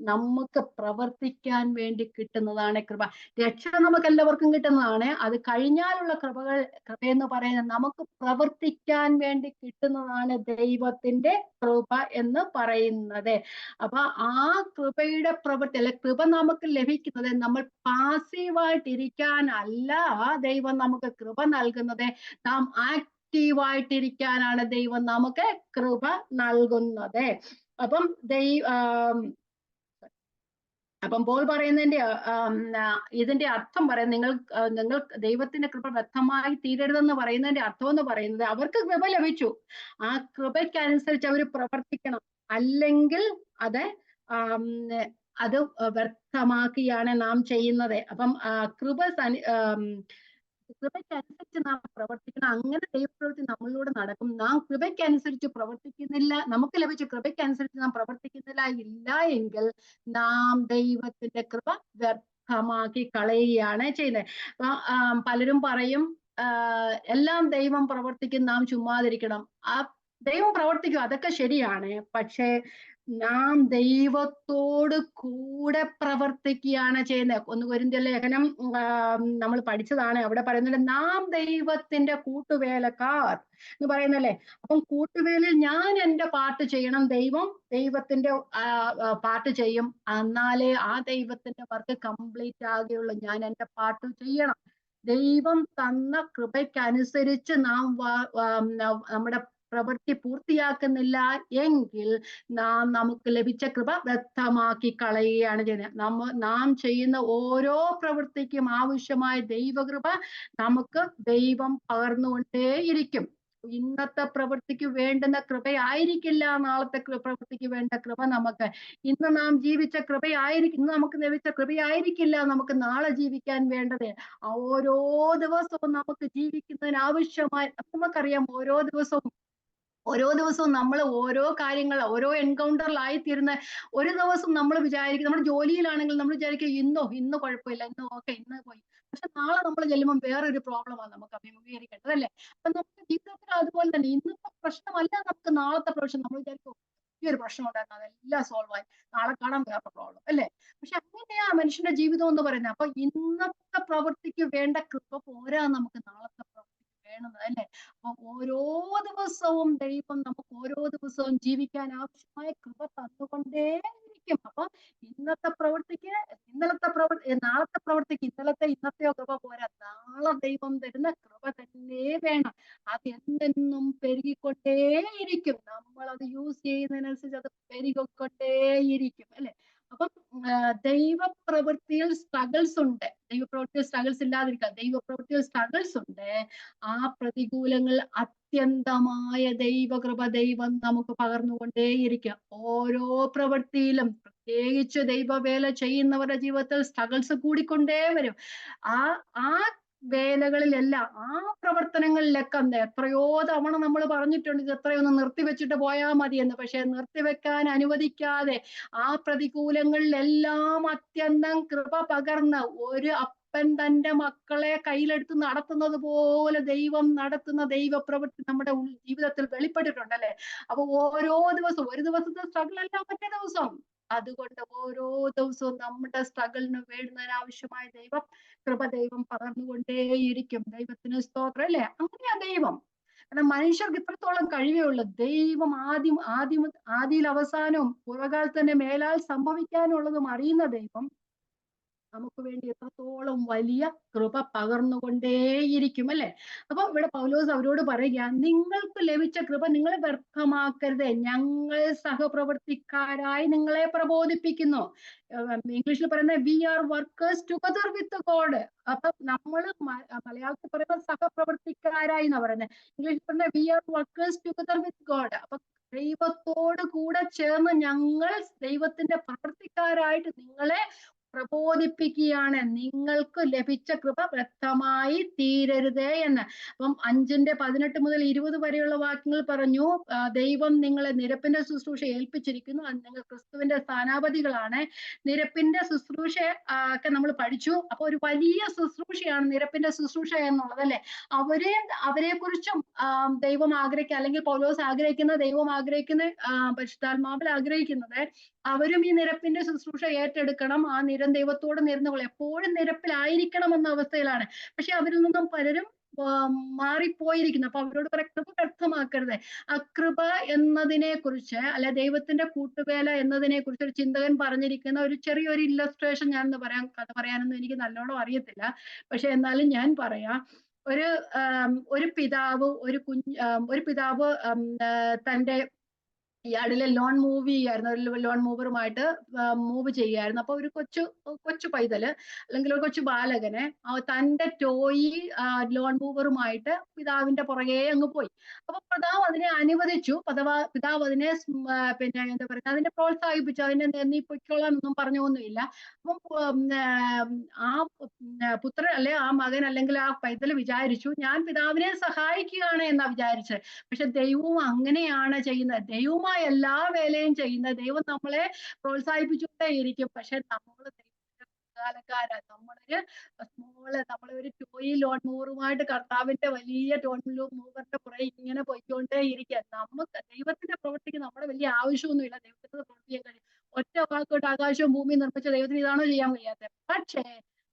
Speaker 1: നമുക്ക് പ്രവർത്തിക്കാൻ വേണ്ടി കിട്ടുന്നതാണ് കൃപ. രക്ഷ നമുക്ക് എല്ലാവർക്കും കിട്ടുന്നതാണ്. അത് കഴിഞ്ഞാലുള്ള കൃപയെന്ന് പറയുന്നത് നമുക്ക് പ്രവർത്തിക്കാൻ വേണ്ടി കിട്ടുന്നതാണ് ദൈവത്തിന്റെ കൃപ എന്ന് പറയുന്നത്. അപ്പൊ ആ കൃപയുടെ പ്രവൃത്തി, അല്ലെ കൃപ നമുക്ക് ലഭിക്കുന്നത് നമ്മൾ പാസീവായിട്ടിരിക്കാനല്ല ദൈവം നമുക്ക് കൃപ നൽകുന്നത്. നാം ആക്റ്റീവായിട്ടിരിക്കാനാണ് ദൈവം നമുക്ക് കൃപ നൽകുന്നത്. അപ്പം പോൾ പറയുന്നതിന്റെ ഇതിന്റെ അർത്ഥം പറയാം, നിങ്ങൾ ദൈവത്തിന്റെ കൃപ വ്യക്തമായി തീരരുതെന്ന് പറയുന്നതിന്റെ അർത്ഥം എന്ന് പറയുന്നത്, അവർക്ക് കൃപ ലഭിച്ചു, ആ കൃപയ്ക്കനുസരിച്ച് അവർ പ്രവർത്തിക്കണം, അല്ലെങ്കിൽ അത് വ്യർത്ഥമാക്കിയാണ് നാം ചെയ്യുന്നത്. അപ്പം കൃപയ്ക്കനുസരിച്ച് നാം പ്രവർത്തിക്കണം. അങ്ങനെ ദൈവപ്രവൃത്തി നമ്മളിലൂടെ നടക്കും. നാം കൃപയ്ക്കനുസരിച്ച് പ്രവർത്തിക്കുന്നില്ല, നമുക്ക് ലഭിച്ച കൃപയ്ക്കനുസരിച്ച് നാം പ്രവർത്തിക്കുന്നില്ല എങ്കിൽ നാം ദൈവത്തിന്റെ കൃപ വ്യർത്ഥമാക്കി കളയുകയാണ് ചെയ്യുന്നത്. പലരും പറയും എല്ലാം ദൈവം പ്രവർത്തിക്കും, നാം ചുമ്മാതിരിക്കണം. ദൈവം പ്രവർത്തിക്കും, അതൊക്കെ ശരിയാണ്. പക്ഷേ നാം ദൈവത്തോട് കൂടെ പ്രവർത്തിക്കുകയാണ് ചെയ്യുന്നത്. 1 കൊരിന്ത്യർ ലേഖനം നമ്മൾ പഠിച്ചതാണ്. അവിടെ പറയുന്നത് നാം ദൈവത്തിന്റെ കൂട്ടുവേലക്കാർ എന്ന് പറയുന്നല്ലേ. അപ്പം കൂട്ടുവേലയിൽ ഞാൻ എൻ്റെ പാട്ട് ചെയ്യണം, ദൈവത്തിന്റെ പാട്ട് ചെയ്യും. എന്നാലേ ആ ദൈവത്തിന്റെ വർക്ക് കംപ്ലീറ്റ് ആകുകയുള്ളൂ. ഞാൻ എൻ്റെ പാട്ട് ചെയ്യണം. ദൈവം തന്ന കൃപയ്ക്കനുസരിച്ച് നാം നമ്മുടെ പ്രവൃത്തി പൂർത്തിയാക്കുന്നില്ല എങ്കിൽ നമുക്ക് ലഭിച്ച കൃപ വ്യക്തമാക്കി കളയുകയാണ് ചെയ്യുന്നത്. നാം ചെയ്യുന്ന ഓരോ പ്രവൃത്തിക്കും ആവശ്യമായ ദൈവകൃപ നമുക്ക് ദൈവം പകർന്നുകൊണ്ടേയിരിക്കും. ഇന്നത്തെ പ്രവൃത്തിക്ക് വേണ്ടുന്ന കൃപയായിരിക്കില്ല നാളത്തെ പ്രവൃത്തിക്ക് വേണ്ട കൃപ നമുക്ക്. ഇന്ന് നാം ജീവിച്ച ഇന്ന് നമുക്ക് ലഭിച്ച കൃപയായിരിക്കില്ല നമുക്ക് നാളെ ജീവിക്കാൻ വേണ്ടത്. ഓരോ ദിവസവും നമുക്ക് ജീവിക്കുന്നതിന് ആവശ്യമായ, നമുക്കറിയാം ഓരോ ദിവസവും നമ്മൾ ഓരോ കാര്യങ്ങൾ, ഓരോ എൻകൗണ്ടറിലായിത്തീരുന്ന ഒരു ദിവസം നമ്മൾ വിചാരിക്കും, നമ്മുടെ ജോലിയിലാണെങ്കിൽ നമ്മൾ വിചാരിക്കും ഇന്ന് കുഴപ്പമില്ല, ഇന്ന് പോയി. പക്ഷെ നാളെ നമ്മൾ ചെല്ലുമ്പോൾ വേറൊരു പ്രോബ്ലമാണ് നമുക്ക് അഭിമുഖീകരിക്കേണ്ടത്, അല്ലേ? അപ്പൊ നമ്മുടെ ജീവിതത്തിൽ അതുപോലെ തന്നെ ഇന്നത്തെ പ്രശ്നമല്ല നമുക്ക് നാളത്തെ പ്രശ്നം. നമ്മൾ വിചാരിക്കും ഈ ഒരു പ്രശ്നം ഉണ്ടായിരുന്നു, അതെല്ലാം സോൾവ് ആയി, നാളെ കാണാൻ വേറെ പ്രോബ്ലം, അല്ലേ? പക്ഷെ അങ്ങനെയാ മനുഷ്യന്റെ ജീവിതം എന്ന് പറയുന്നത്. അപ്പൊ ഇന്നത്തെ പ്രവൃത്തിക്ക് വേണ്ട കൃപ പോരാ നമുക്ക് നാളത്തെ പ്രവൃത്തിക്ക് വേണത്, അല്ലേ? അപ്പൊ ഓരോ ദിവസവും ദൈവം നമുക്ക് ഓരോ ദിവസവും ജീവിക്കാൻ ആവശ്യമായ കൃപ തന്നുകൊണ്ടേയിരിക്കും. അപ്പൊ നാളത്തെ പ്രവൃത്തിക്ക് ഇന്നത്തെയോ കൃപ പോരാ, നാളെ ദൈവം തരുന്ന കൃപ തന്നെ വേണം. അത് എന്നെന്നും പെരുകിക്കൊണ്ടേയിരിക്കും. നമ്മൾ അത് യൂസ് ചെയ്യുന്നതിനനുസരിച്ച് അത് പെരുകിക്കൊണ്ടേയിരിക്കും, അല്ലെ? അപ്പം ദൈവപ്രവൃത്തിയിൽ സ്ട്രഗിൾസ് ഉണ്ട്. ദൈവപ്രവൃത്തിയിൽ സ്ട്രഗിൾസ് ഇല്ലാതിരിക്കുക, ദൈവപ്രവൃത്തിയിൽ സ്ട്രഗിൾസ് ഉണ്ട്. ആ പ്രതികൂലങ്ങൾ അത്യന്തമായ ദൈവകൃപ ദൈവം നമുക്ക് പകർന്നുകൊണ്ടേയിരിക്കും. ഓരോ പ്രവൃത്തിയിലും, പ്രത്യേകിച്ച് ദൈവവേല ചെയ്യുന്നവരുടെ ജീവിതത്തിൽ സ്ട്രഗിൾസ് കൂടിക്കൊണ്ടേ വരും. ആ ആ വേലകളിലെല്ലാം, ആ പ്രവർത്തനങ്ങളിലൊക്കെ എത്രയോ തവണ നമ്മൾ പറഞ്ഞിട്ടുണ്ട് ഇത് എത്രയൊന്ന് നിർത്തിവെച്ചിട്ട് പോയാൽ മതിയെന്ന്. പക്ഷെ നിർത്തിവെക്കാൻ അനുവദിക്കാതെ ആ പ്രതികൂലങ്ങളിലെല്ലാം അത്യന്തം കൃപ പകർന്ന് ഒരു അപ്പൻ തന്റെ മക്കളെ കയ്യിലെടുത്ത് നടത്തുന്നത് പോലെ ദൈവം നടത്തുന്ന ദൈവപ്രവൃത്തി നമ്മുടെ ജീവിതത്തിൽ വെളിപ്പെട്ടിട്ടുണ്ടല്ലേ. അപ്പൊ ഓരോ ദിവസവും, ഒരു ദിവസത്തെ സ്ട്രഗിൾ അല്ല മറ്റേ ദിവസം. അതുകൊണ്ട് ഓരോ ദിവസവും നമ്മുടെ സ്ട്രഗിളിന് വേണ്ടുന്നതിനാവശ്യമായ ദൈവം കൃപ ദൈവം പകർന്നുകൊണ്ടേയിരിക്കും. ദൈവത്തിന് സ്തോത്രം അല്ലേ. അങ്ങനെയാ ദൈവം. കാരണം മനുഷ്യർക്ക് ഇത്രത്തോളം കഴിവേ ഉള്ളൂ. ദൈവം ആദിയിൽ അവസാനവും പുറകാലത്ത് മേലാൽ സംഭവിക്കാനുള്ളതും അറിയുന്ന ദൈവം നമുക്ക് വേണ്ടി എത്രത്തോളം വലിയ കൃപ പകർന്നുകൊണ്ടേയിരിക്കും അല്ലെ. അപ്പൊ ഇവിടെ പൗലോസ് അവരോട് പറയുക, നിങ്ങൾക്ക് ലഭിച്ച കൃപ നിങ്ങൾ വ്യർത്ഥമാക്കരുത്, ഞങ്ങൾ സഹപ്രവർത്തിക്കാരായി നിങ്ങളെ പ്രബോധിപ്പിക്കുന്നു. ഇംഗ്ലീഷിൽ പറയുന്നത് we are workers together with God. അപ്പൊ നമ്മൾ മലയാളത്തിൽ പറയുന്നത് സഹപ്രവർത്തിക്കാരായി എന്നാ പറയുന്നത്. ഇംഗ്ലീഷിൽ പറയുന്നത് we are workers together with God. അപ്പൊ ദൈവത്തോട് കൂടെ ചേർന്ന് ഞങ്ങൾ ദൈവത്തിന്റെ പ്രവർത്തിക്കാരായിട്ട് നിങ്ങളെ പ്രബോധിപ്പിക്കുകയാണ്. നിങ്ങൾക്ക് ലഭിച്ച കൃപ വ്യക്തമായി തീരരുതേ എന്ന്. അപ്പം 5:18 മുതൽ 20 വരെയുള്ള വാക്യങ്ങൾ പറഞ്ഞു, ദൈവം നിങ്ങളെ നിരപ്പിന്റെ ശുശ്രൂഷ ഏൽപ്പിച്ചിരിക്കുന്നു, അത് നിങ്ങൾ ക്രിസ്തുവിന്റെ സ്ഥാനാപതികളാണ്. നിരപ്പിന്റെ ശുശ്രൂഷ ഒക്കെ നമ്മൾ പഠിച്ചു. അപ്പൊ ഒരു വലിയ ശുശ്രൂഷയാണ് നിരപ്പിന്റെ ശുശ്രൂഷ എന്നുള്ളത് അല്ലെ. അവരെ കുറിച്ചും ദൈവം ആഗ്രഹിക്കുക, അല്ലെങ്കിൽ പൗലോസ് ആഗ്രഹിക്കുന്ന, ദൈവം ആഗ്രഹിക്കുന്ന, പരിശുദ്ധാത്മാവിൽ ആഗ്രഹിക്കുന്നത് അവരും ഈ നിരപ്പിന്റെ ശുശ്രൂഷ ഏറ്റെടുക്കണം. ആ നിരം ദൈവത്തോട് നേർന്നുകൊള്ളും, എപ്പോഴും നിരപ്പിലായിരിക്കണം എന്ന അവസ്ഥയിലാണ്. പക്ഷെ അവരിൽ നിന്നും പലരും മാറിപ്പോയിരിക്കുന്നു. അപ്പൊ അവരോട് പറയാം, കൃപ വ്യർത്ഥമാക്കരുത്. കൃപ എന്നതിനെ കുറിച്ച്, അല്ലെ ദൈവത്തിന്റെ കൂട്ടുവേല എന്നതിനെ കുറിച്ച് ഒരു ചിന്തകൻ പറഞ്ഞിരിക്കുന്ന ഒരു ചെറിയൊരു ഇല്ലസ്ട്രേഷൻ ഞാൻ കഥ പറയാനൊന്നും എനിക്ക് നല്ലോണം അറിയത്തില്ല. പക്ഷെ എന്നാലും ഞാൻ പറയാം. ഒരു പിതാവ് ഒരു പിതാവ് തന്റെ യാർഡിലെ ലോൺ മൂവ് ചെയ്യായിരുന്നു, ഒരു ലോൺ മൂവറുമായിട്ട് മൂവ് ചെയ്യായിരുന്നു. അപ്പൊ ഒരു കൊച്ചു പൈതല്, അല്ലെങ്കിൽ ഒരു കൊച്ചു ബാലകനെ തന്റെ ടോയി ലോൺ മൂവറുമായിട്ട് പിതാവിന്റെ പുറകെ അങ്ങ് പോയി. അപ്പൊ പിതാവ് അതിനെ അനുവദിച്ചു. പിതാവ് അതിനെ പിന്നെ എന്താ പറയുക, അതിനെ പ്രോത്സാഹിപ്പിച്ചു. അതിനെ നീ പൊയ്ക്കോളാനൊന്നും പറഞ്ഞൊന്നുമില്ല. അപ്പം ആ പുത്രൻ, അല്ലെ ആ മകൻ, അല്ലെങ്കിൽ ആ പൈതൽ വിചാരിച്ചു, ഞാൻ പിതാവിനെ സഹായിക്കുകയാണ് എന്നാ വിചാരിച്ചത്. പക്ഷെ ദൈവവും അങ്ങനെയാണ് ചെയ്യുന്നത്. ദൈവവും എല്ലാ വേലയും ചെയ്യുന്ന ദൈവം നമ്മളെ പ്രോത്സാഹിപ്പിച്ചുകൊണ്ടേയിരിക്കും. പക്ഷെ നമ്മള് നമ്മളൊരു ടോയ് ലോൺ മൂവറുമായിട്ട് കർത്താവിന്റെ വലിയ ലോൺ മൂവറിന്റെ പുറകെ ഇങ്ങനെ പോയിക്കൊണ്ടേ ഇരിക്കുക. നമുക്ക് ദൈവത്തിന്റെ പ്രവൃത്തിക്ക് നമ്മുടെ വലിയ ആവശ്യമൊന്നുമില്ല. ദൈവത്തിന്റെ പ്രവൃത്തിയെ കഴിയും. ഒറ്റ വാക്കോട്ട് ആകാശവും ഭൂമിയും നിർമ്മിച്ച ദൈവത്തിന് ഇതാണോ ചെയ്യാൻ കഴിയാത്തത്? പക്ഷേ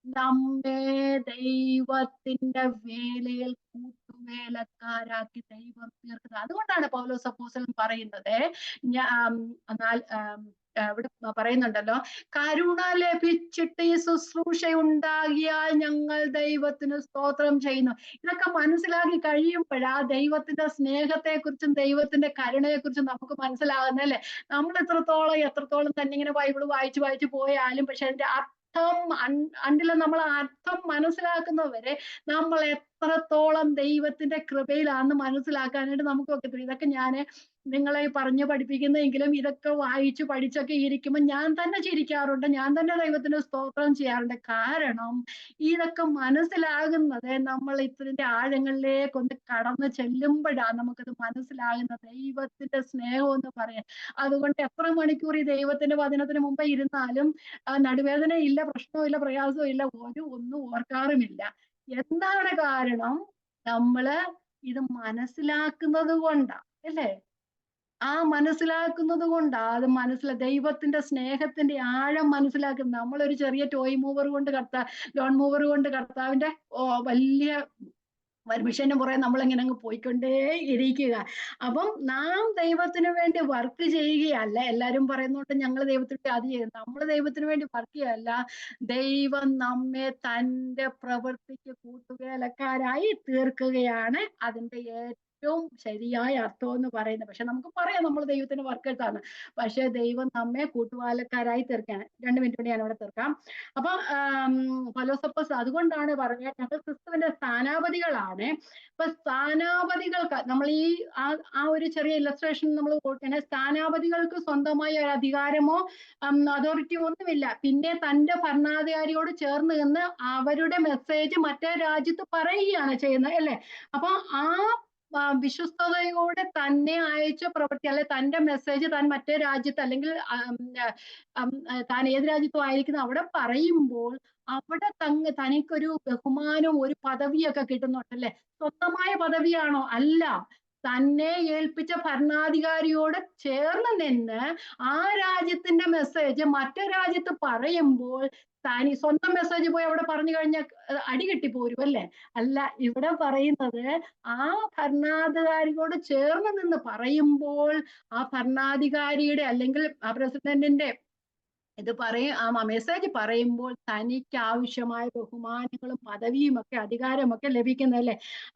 Speaker 1: നമ്മെ ദൈവത്തിന്റെ വേലയിൽ കൂട്ടുവേലക്കാരാക്കി ദൈവം തീർക്കുന്നത്. അതുകൊണ്ടാണ് പൗലോസ് അപ്പോസ്തലൻ പറയുന്നത്, ഇവിടെ പറയുന്നുണ്ടല്ലോ, കരുണ ലഭിച്ചിട്ട് ഈ ശുശ്രൂഷ ഉണ്ടാകിയാൽ ഞങ്ങൾ ദൈവത്തിന് സ്തോത്രം ചെയ്യുന്നു. ഇതൊക്കെ മനസ്സിലാക്കി കഴിയുമ്പോഴാ ദൈവത്തിന്റെ സ്നേഹത്തെ കുറിച്ചും ദൈവത്തിന്റെ കരുണയെ കുറിച്ചും നമുക്ക് മനസ്സിലാകുന്നല്ലേ. നമ്മൾ എത്രത്തോളം തന്നെ ഇങ്ങനെ ബൈബിള് വായിച്ചു പോയാലും, പക്ഷെ അതിന്റെ അണ്ടിൽ നമ്മൾ അർത്ഥം മനസ്സിലാക്കുന്നവരെ നമ്മൾ എത്രത്തോളം ദൈവത്തിന്റെ കൃപയിലാണെന്ന് മനസ്സിലാക്കാനായിട്ട് നമുക്കൊക്കെ പറ്റും. ഇതൊക്കെ ഞാൻ നിങ്ങളെ പറഞ്ഞു പഠിപ്പിക്കുന്നെങ്കിലും ഇതൊക്കെ വായിച്ചു പഠിച്ചൊക്കെ ഇരിക്കുമ്പോൾ ഞാൻ തന്നെ ചിരിക്കാറുണ്ട്, ഞാൻ തന്നെ ദൈവത്തിന് സ്തോത്രം ചെയ്യാറുണ്ട്. കാരണം ഇതൊക്കെ മനസ്സിലാകുന്നത് നമ്മൾ ഇതിന്റെ ആഴങ്ങളിലേക്ക് ഒന്ന് കടന്ന് ചെല്ലുമ്പോഴാണ് നമുക്കത് മനസ്സിലാകുന്ന ദൈവത്തിന്റെ സ്നേഹം എന്ന് പറയാൻ. അതുകൊണ്ട് എത്ര മണിക്കൂർ ഈ ദൈവത്തിന്റെ വചനത്തിന് മുമ്പ് ഇരുന്നാലും നടുവേദന ഇല്ല, പ്രശ്നവും പ്രയാസവും ഇല്ല, ഒന്നും ഓർക്കാറുമില്ല. എന്താണ് കാരണം? നമ്മള് ഇത് മനസ്സിലാക്കുന്നത് കൊണ്ടാ അല്ലേ. ആ മനസ്സിലാക്കുന്നത് കൊണ്ടാ, അത് ദൈവത്തിന്റെ സ്നേഹത്തിന്റെ ആഴം മനസ്സിലാക്കുന്നത്. നമ്മളൊരു ചെറിയ ടോയ് മൂവർ കൊണ്ട് ലോൺ മൂവർ കൊണ്ട് കർത്താവിന്റെ വലിയ മിഷന്റെ പുറകെ നമ്മളിങ്ങനെ അങ്ങ് പോയിക്കൊണ്ടേ ഇരിക്കുക. അപ്പം നാം ദൈവത്തിന് വേണ്ടി വർക്ക് ചെയ്യുകയല്ല. എല്ലാരും പറയുന്നോണ്ട് ഞങ്ങൾ ദൈവത്തിന് അത് ചെയ്യുന്നു. നമ്മൾ ദൈവത്തിന് വേണ്ടി വർക്ക് ചെയ്യുകയല്ല. ദൈവം നമ്മെ തന്റെ പ്രവൃത്തിക്ക് കൂട്ടുവേലക്കാരായി തീർക്കുകയാണ് അതിന്റെ ഏറ്റവും
Speaker 2: ഏറ്റവും ശരിയായ അർത്ഥം എന്ന് പറയുന്നത്. പക്ഷെ നമുക്ക് പറയാം നമ്മൾ ദൈവത്തിന്റെ വർക്കേഴ്സ് ആണ്. പക്ഷെ ദൈവം നമ്മെ കൂട്ടുപാലക്കാരായി തീർക്കാണ്. 2 മിനിറ്റ് കൂടി ഞാൻ ഇവിടെ തീർക്കാം. അപ്പൊ ഫലോസഫേഴ്സ് അതുകൊണ്ടാണ് പറഞ്ഞത് ഞങ്ങൾ ക്രിസ്തുവിന്റെ സ്ഥാനാപതികളാണ്. ഇപ്പൊ സ്ഥാനാപതികൾക്ക് നമ്മൾ ഈ ആ ഒരു ചെറിയ ഇല്ലസ്ട്രേഷൻ നമ്മൾ കൊടുക്കണേ, സ്ഥാനാപതികൾക്ക് സ്വന്തമായ ഒരു അധികാരമോ അതോറിറ്റി ഒന്നുമില്ല. പിന്നെ തന്റെ ഭരണാധികാരിയോട് ചേർന്ന് നിന്ന് അവരുടെ മെസ്സേജ് മറ്റേ രാജ്യത്ത് പറയുകയാണ് ചെയ്യുന്നത്, അല്ലെ? അപ്പൊ ആ വിശ്വസ്തയോടെ തന്നെ അയച്ച പ്രവൃത്തി, അല്ലെ തന്റെ മെസ്സേജ് താൻ മറ്റേ രാജ്യത്ത് അല്ലെങ്കിൽ താൻ ഏത് രാജ്യത്തും ആയിരിക്കുന്ന അവിടെ പറയുമ്പോൾ അവിടെ തനിക്കൊരു ബഹുമാനവും ഒരു പദവിയൊക്കെ കിട്ടുന്നുണ്ടല്ലേ. സ്വന്തമായ പദവിയാണോ? അല്ല. തന്നെ ഏൽപ്പിച്ച ഭരണാധികാരിയോട് ചേർന്ന് നിന്ന് ആ രാജ്യത്തിന്റെ മെസ്സേജ് മറ്റേ രാജ്യത്ത് പറയുമ്പോൾ താൻ സ്വന്തം മെസ്സേജ് പോയി അവിടെ പറഞ്ഞു കഴിഞ്ഞാൽ അടികെട്ടി പോരും, അല്ലേ? അല്ല, ഇവിടെ പറയുന്നത് ആ ഭരണാധികാരിയോട് ചേർന്ന് നിന്ന് പറയുമ്പോൾ ആ ഭരണാധികാരിയുടെ അല്ലെങ്കിൽ ആ പ്രസിഡന്റിന്റെ ഇത് ആ മെസ്സേജ് പറയുമ്പോൾ തനിക്ക് ആവശ്യമായ ബഹുമാനങ്ങളും പദവിയും ഒക്കെ അധികാരമൊക്കെ ലഭിക്കുന്നതല്ലേ.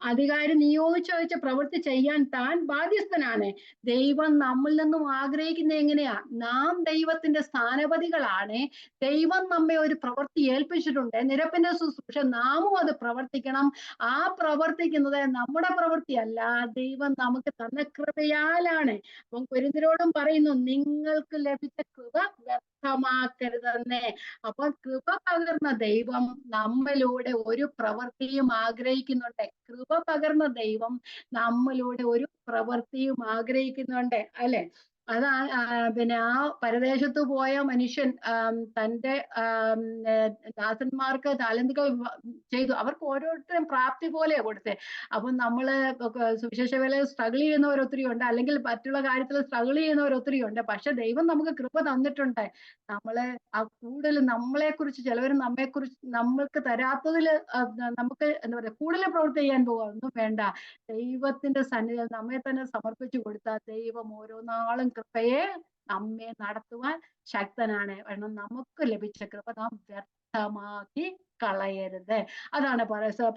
Speaker 2: അധികാരം നിയോഗിച്ചു വെച്ച പ്രവൃത്തി ചെയ്യാൻ താൻ ബാധ്യസ്ഥനാണ്. ദൈവം നമ്മിൽ നിന്നും ആഗ്രഹിക്കുന്നത് എങ്ങനെയാ? നാം ദൈവത്തിന്റെ സ്ഥാനപതികളാണ്. ദൈവം നമ്മെ ഒരു പ്രവൃത്തി ഏൽപ്പിച്ചിട്ടുണ്ട്, നിരപ്പിന്റെ ശുശ്രൂഷ. നാമും അത് പ്രവർത്തിക്കണം. ആ പ്രവർത്തിക്കുന്നത് നമ്മുടെ പ്രവൃത്തിയല്ല, ദൈവം നമുക്ക് തന്ന കൃപയാലാണ്. അപ്പം കൊരിന്ത്യരോടും പറയുന്നു, നിങ്ങൾക്ക് ലഭിച്ച കൃപ വ്യർത്ഥമാക്കരുതെന്നേ. അപ്പോൾ കൃപ പകർന്ന ദൈവം നമ്മളിലൂടെ ഒരു പ്രവൃത്തിയും ആഗ്രഹിക്കുന്നുണ്ട്. കൃപ പകർന്ന ദൈവം നമ്മളിലൂടെ ഒരു പ്രവൃത്തിയും ആഗ്രഹിക്കുന്നുണ്ട്, അല്ലെ? അതാണ് പിന്നെ ആ പരദേശത്ത് പോയ മനുഷ്യൻ തന്റെ ദാസന്മാർക്ക് താലന്തുകൾ ചെയ്തു. അവർക്ക് ഓരോരുത്തരും പ്രാപ്തി പോലെയാ കൊടുത്തേ. അപ്പൊ നമ്മള് സുവിശേഷ വേലയിൽ സ്ട്രഗിൾ ചെയ്യുന്നവർ ഒത്തിരി ഉണ്ട്, അല്ലെങ്കിൽ മറ്റുള്ള കാര്യത്തിൽ സ്ട്രഗിൾ ചെയ്യുന്നവർ ഒത്തിരി ഉണ്ട്. പക്ഷെ ദൈവം നമുക്ക് കൃപ തന്നിട്ടുണ്ട്. നമ്മളെ കൂടുതൽ നമ്മളെ കുറിച്ച് ചിലവർ നമ്മൾക്ക് തരാത്തതില് നമുക്ക് എന്താ പറയാ കൂടുതൽ പ്രവൃത്തി ചെയ്യാൻ പോകാം. ഒന്നും വേണ്ട. ദൈവത്തിന്റെ സന്നിധി നമ്മെ തന്നെ സമർപ്പിച്ചു കൊടുത്താൽ ദൈവം ഓരോ നാളും കൃപയെ നമ്മെ നടത്തുവാൻ ശക്തനാണ്. കാരണം നമുക്ക് ലഭിച്ച കൃപ നാം വ്യർത്ഥമാക്കി കളയരുത്. അതാണ്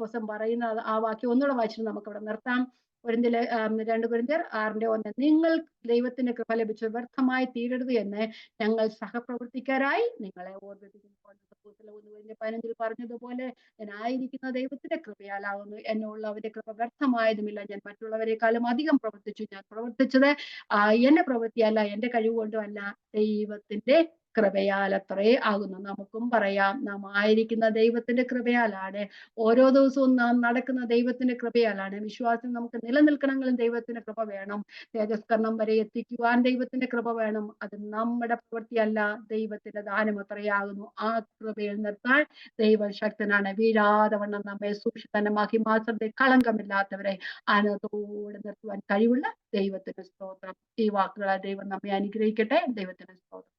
Speaker 2: പുസ്തകം പറയുന്നത്. ആ വാക്യം ഒന്നുകൂടെ വായിച്ചിട്ട് നമുക്ക് ഇവിടെ നിർത്താം. 2 കൊരിന്ത്യർ 6:1. നിങ്ങൾ ദൈവത്തിന്റെ കൃപ ലഭിച്ചു വ്യർത്ഥമായി തീരരുത് എന്ന് ഞങ്ങൾ സഹപ്രവർത്തിക്കാരായി നിങ്ങളെ ഓർമ്മിപ്പിക്കുന്നു. 1 പറഞ്ഞതുപോലെ ഞാൻ ആയിരിക്കുന്ന ദൈവത്തിന്റെ കൃപയാലാകുന്നു, എന്നുള്ള അവന്റെ കൃപ വ്യർത്ഥമായതുമില്ല. ഞാൻ മറ്റുള്ളവരെക്കാളും അധികം പ്രവർത്തിച്ചു. ഞാൻ പ്രവർത്തിച്ചത് എന്റെ പ്രവൃത്തിയല്ല, എന്റെ കഴിവുകൊണ്ടുമല്ല, ദൈവത്തിന്റെ കൃപയാലത്രേ ആകുന്നു. നമുക്കും പറയാം, നാം ആയിരിക്കുന്ന ദൈവത്തിന്റെ കൃപയാലാണ്. ഓരോ ദിവസവും നാം നടക്കുന്ന ദൈവത്തിന്റെ കൃപയാലാണ്. വിശ്വാസം നമുക്ക് നിലനിൽക്കണമെങ്കിലും ദൈവത്തിന്റെ കൃപ വേണം. തേജസ്കരണം വരെ എത്തിക്കുവാൻ ദൈവത്തിന്റെ കൃപ വേണം. അത് നമ്മുടെ പ്രവൃത്തിയല്ല, ദൈവത്തിന്റെ ദാനം അത്രയാകുന്നു. ആ കൃപയിൽ നിർത്താൻ ദൈവം ശക്തനാണ്. വീഴാതെ വണ്ണം നമ്മെ സൂക്ഷിച്ച് മഹിമാസത്തെ കളങ്കമില്ലാത്തവരെ ആനന്ദത്തോടെ നിർത്തുവാൻ കഴിവുള്ള ദൈവത്തിന്റെ സ്തോത്രം. ഈ വാക്കുകളാൽ ദൈവം നമ്മെ അനുഗ്രഹിക്കട്ടെ. ദൈവത്തിന്റെ സ്തോത്രം.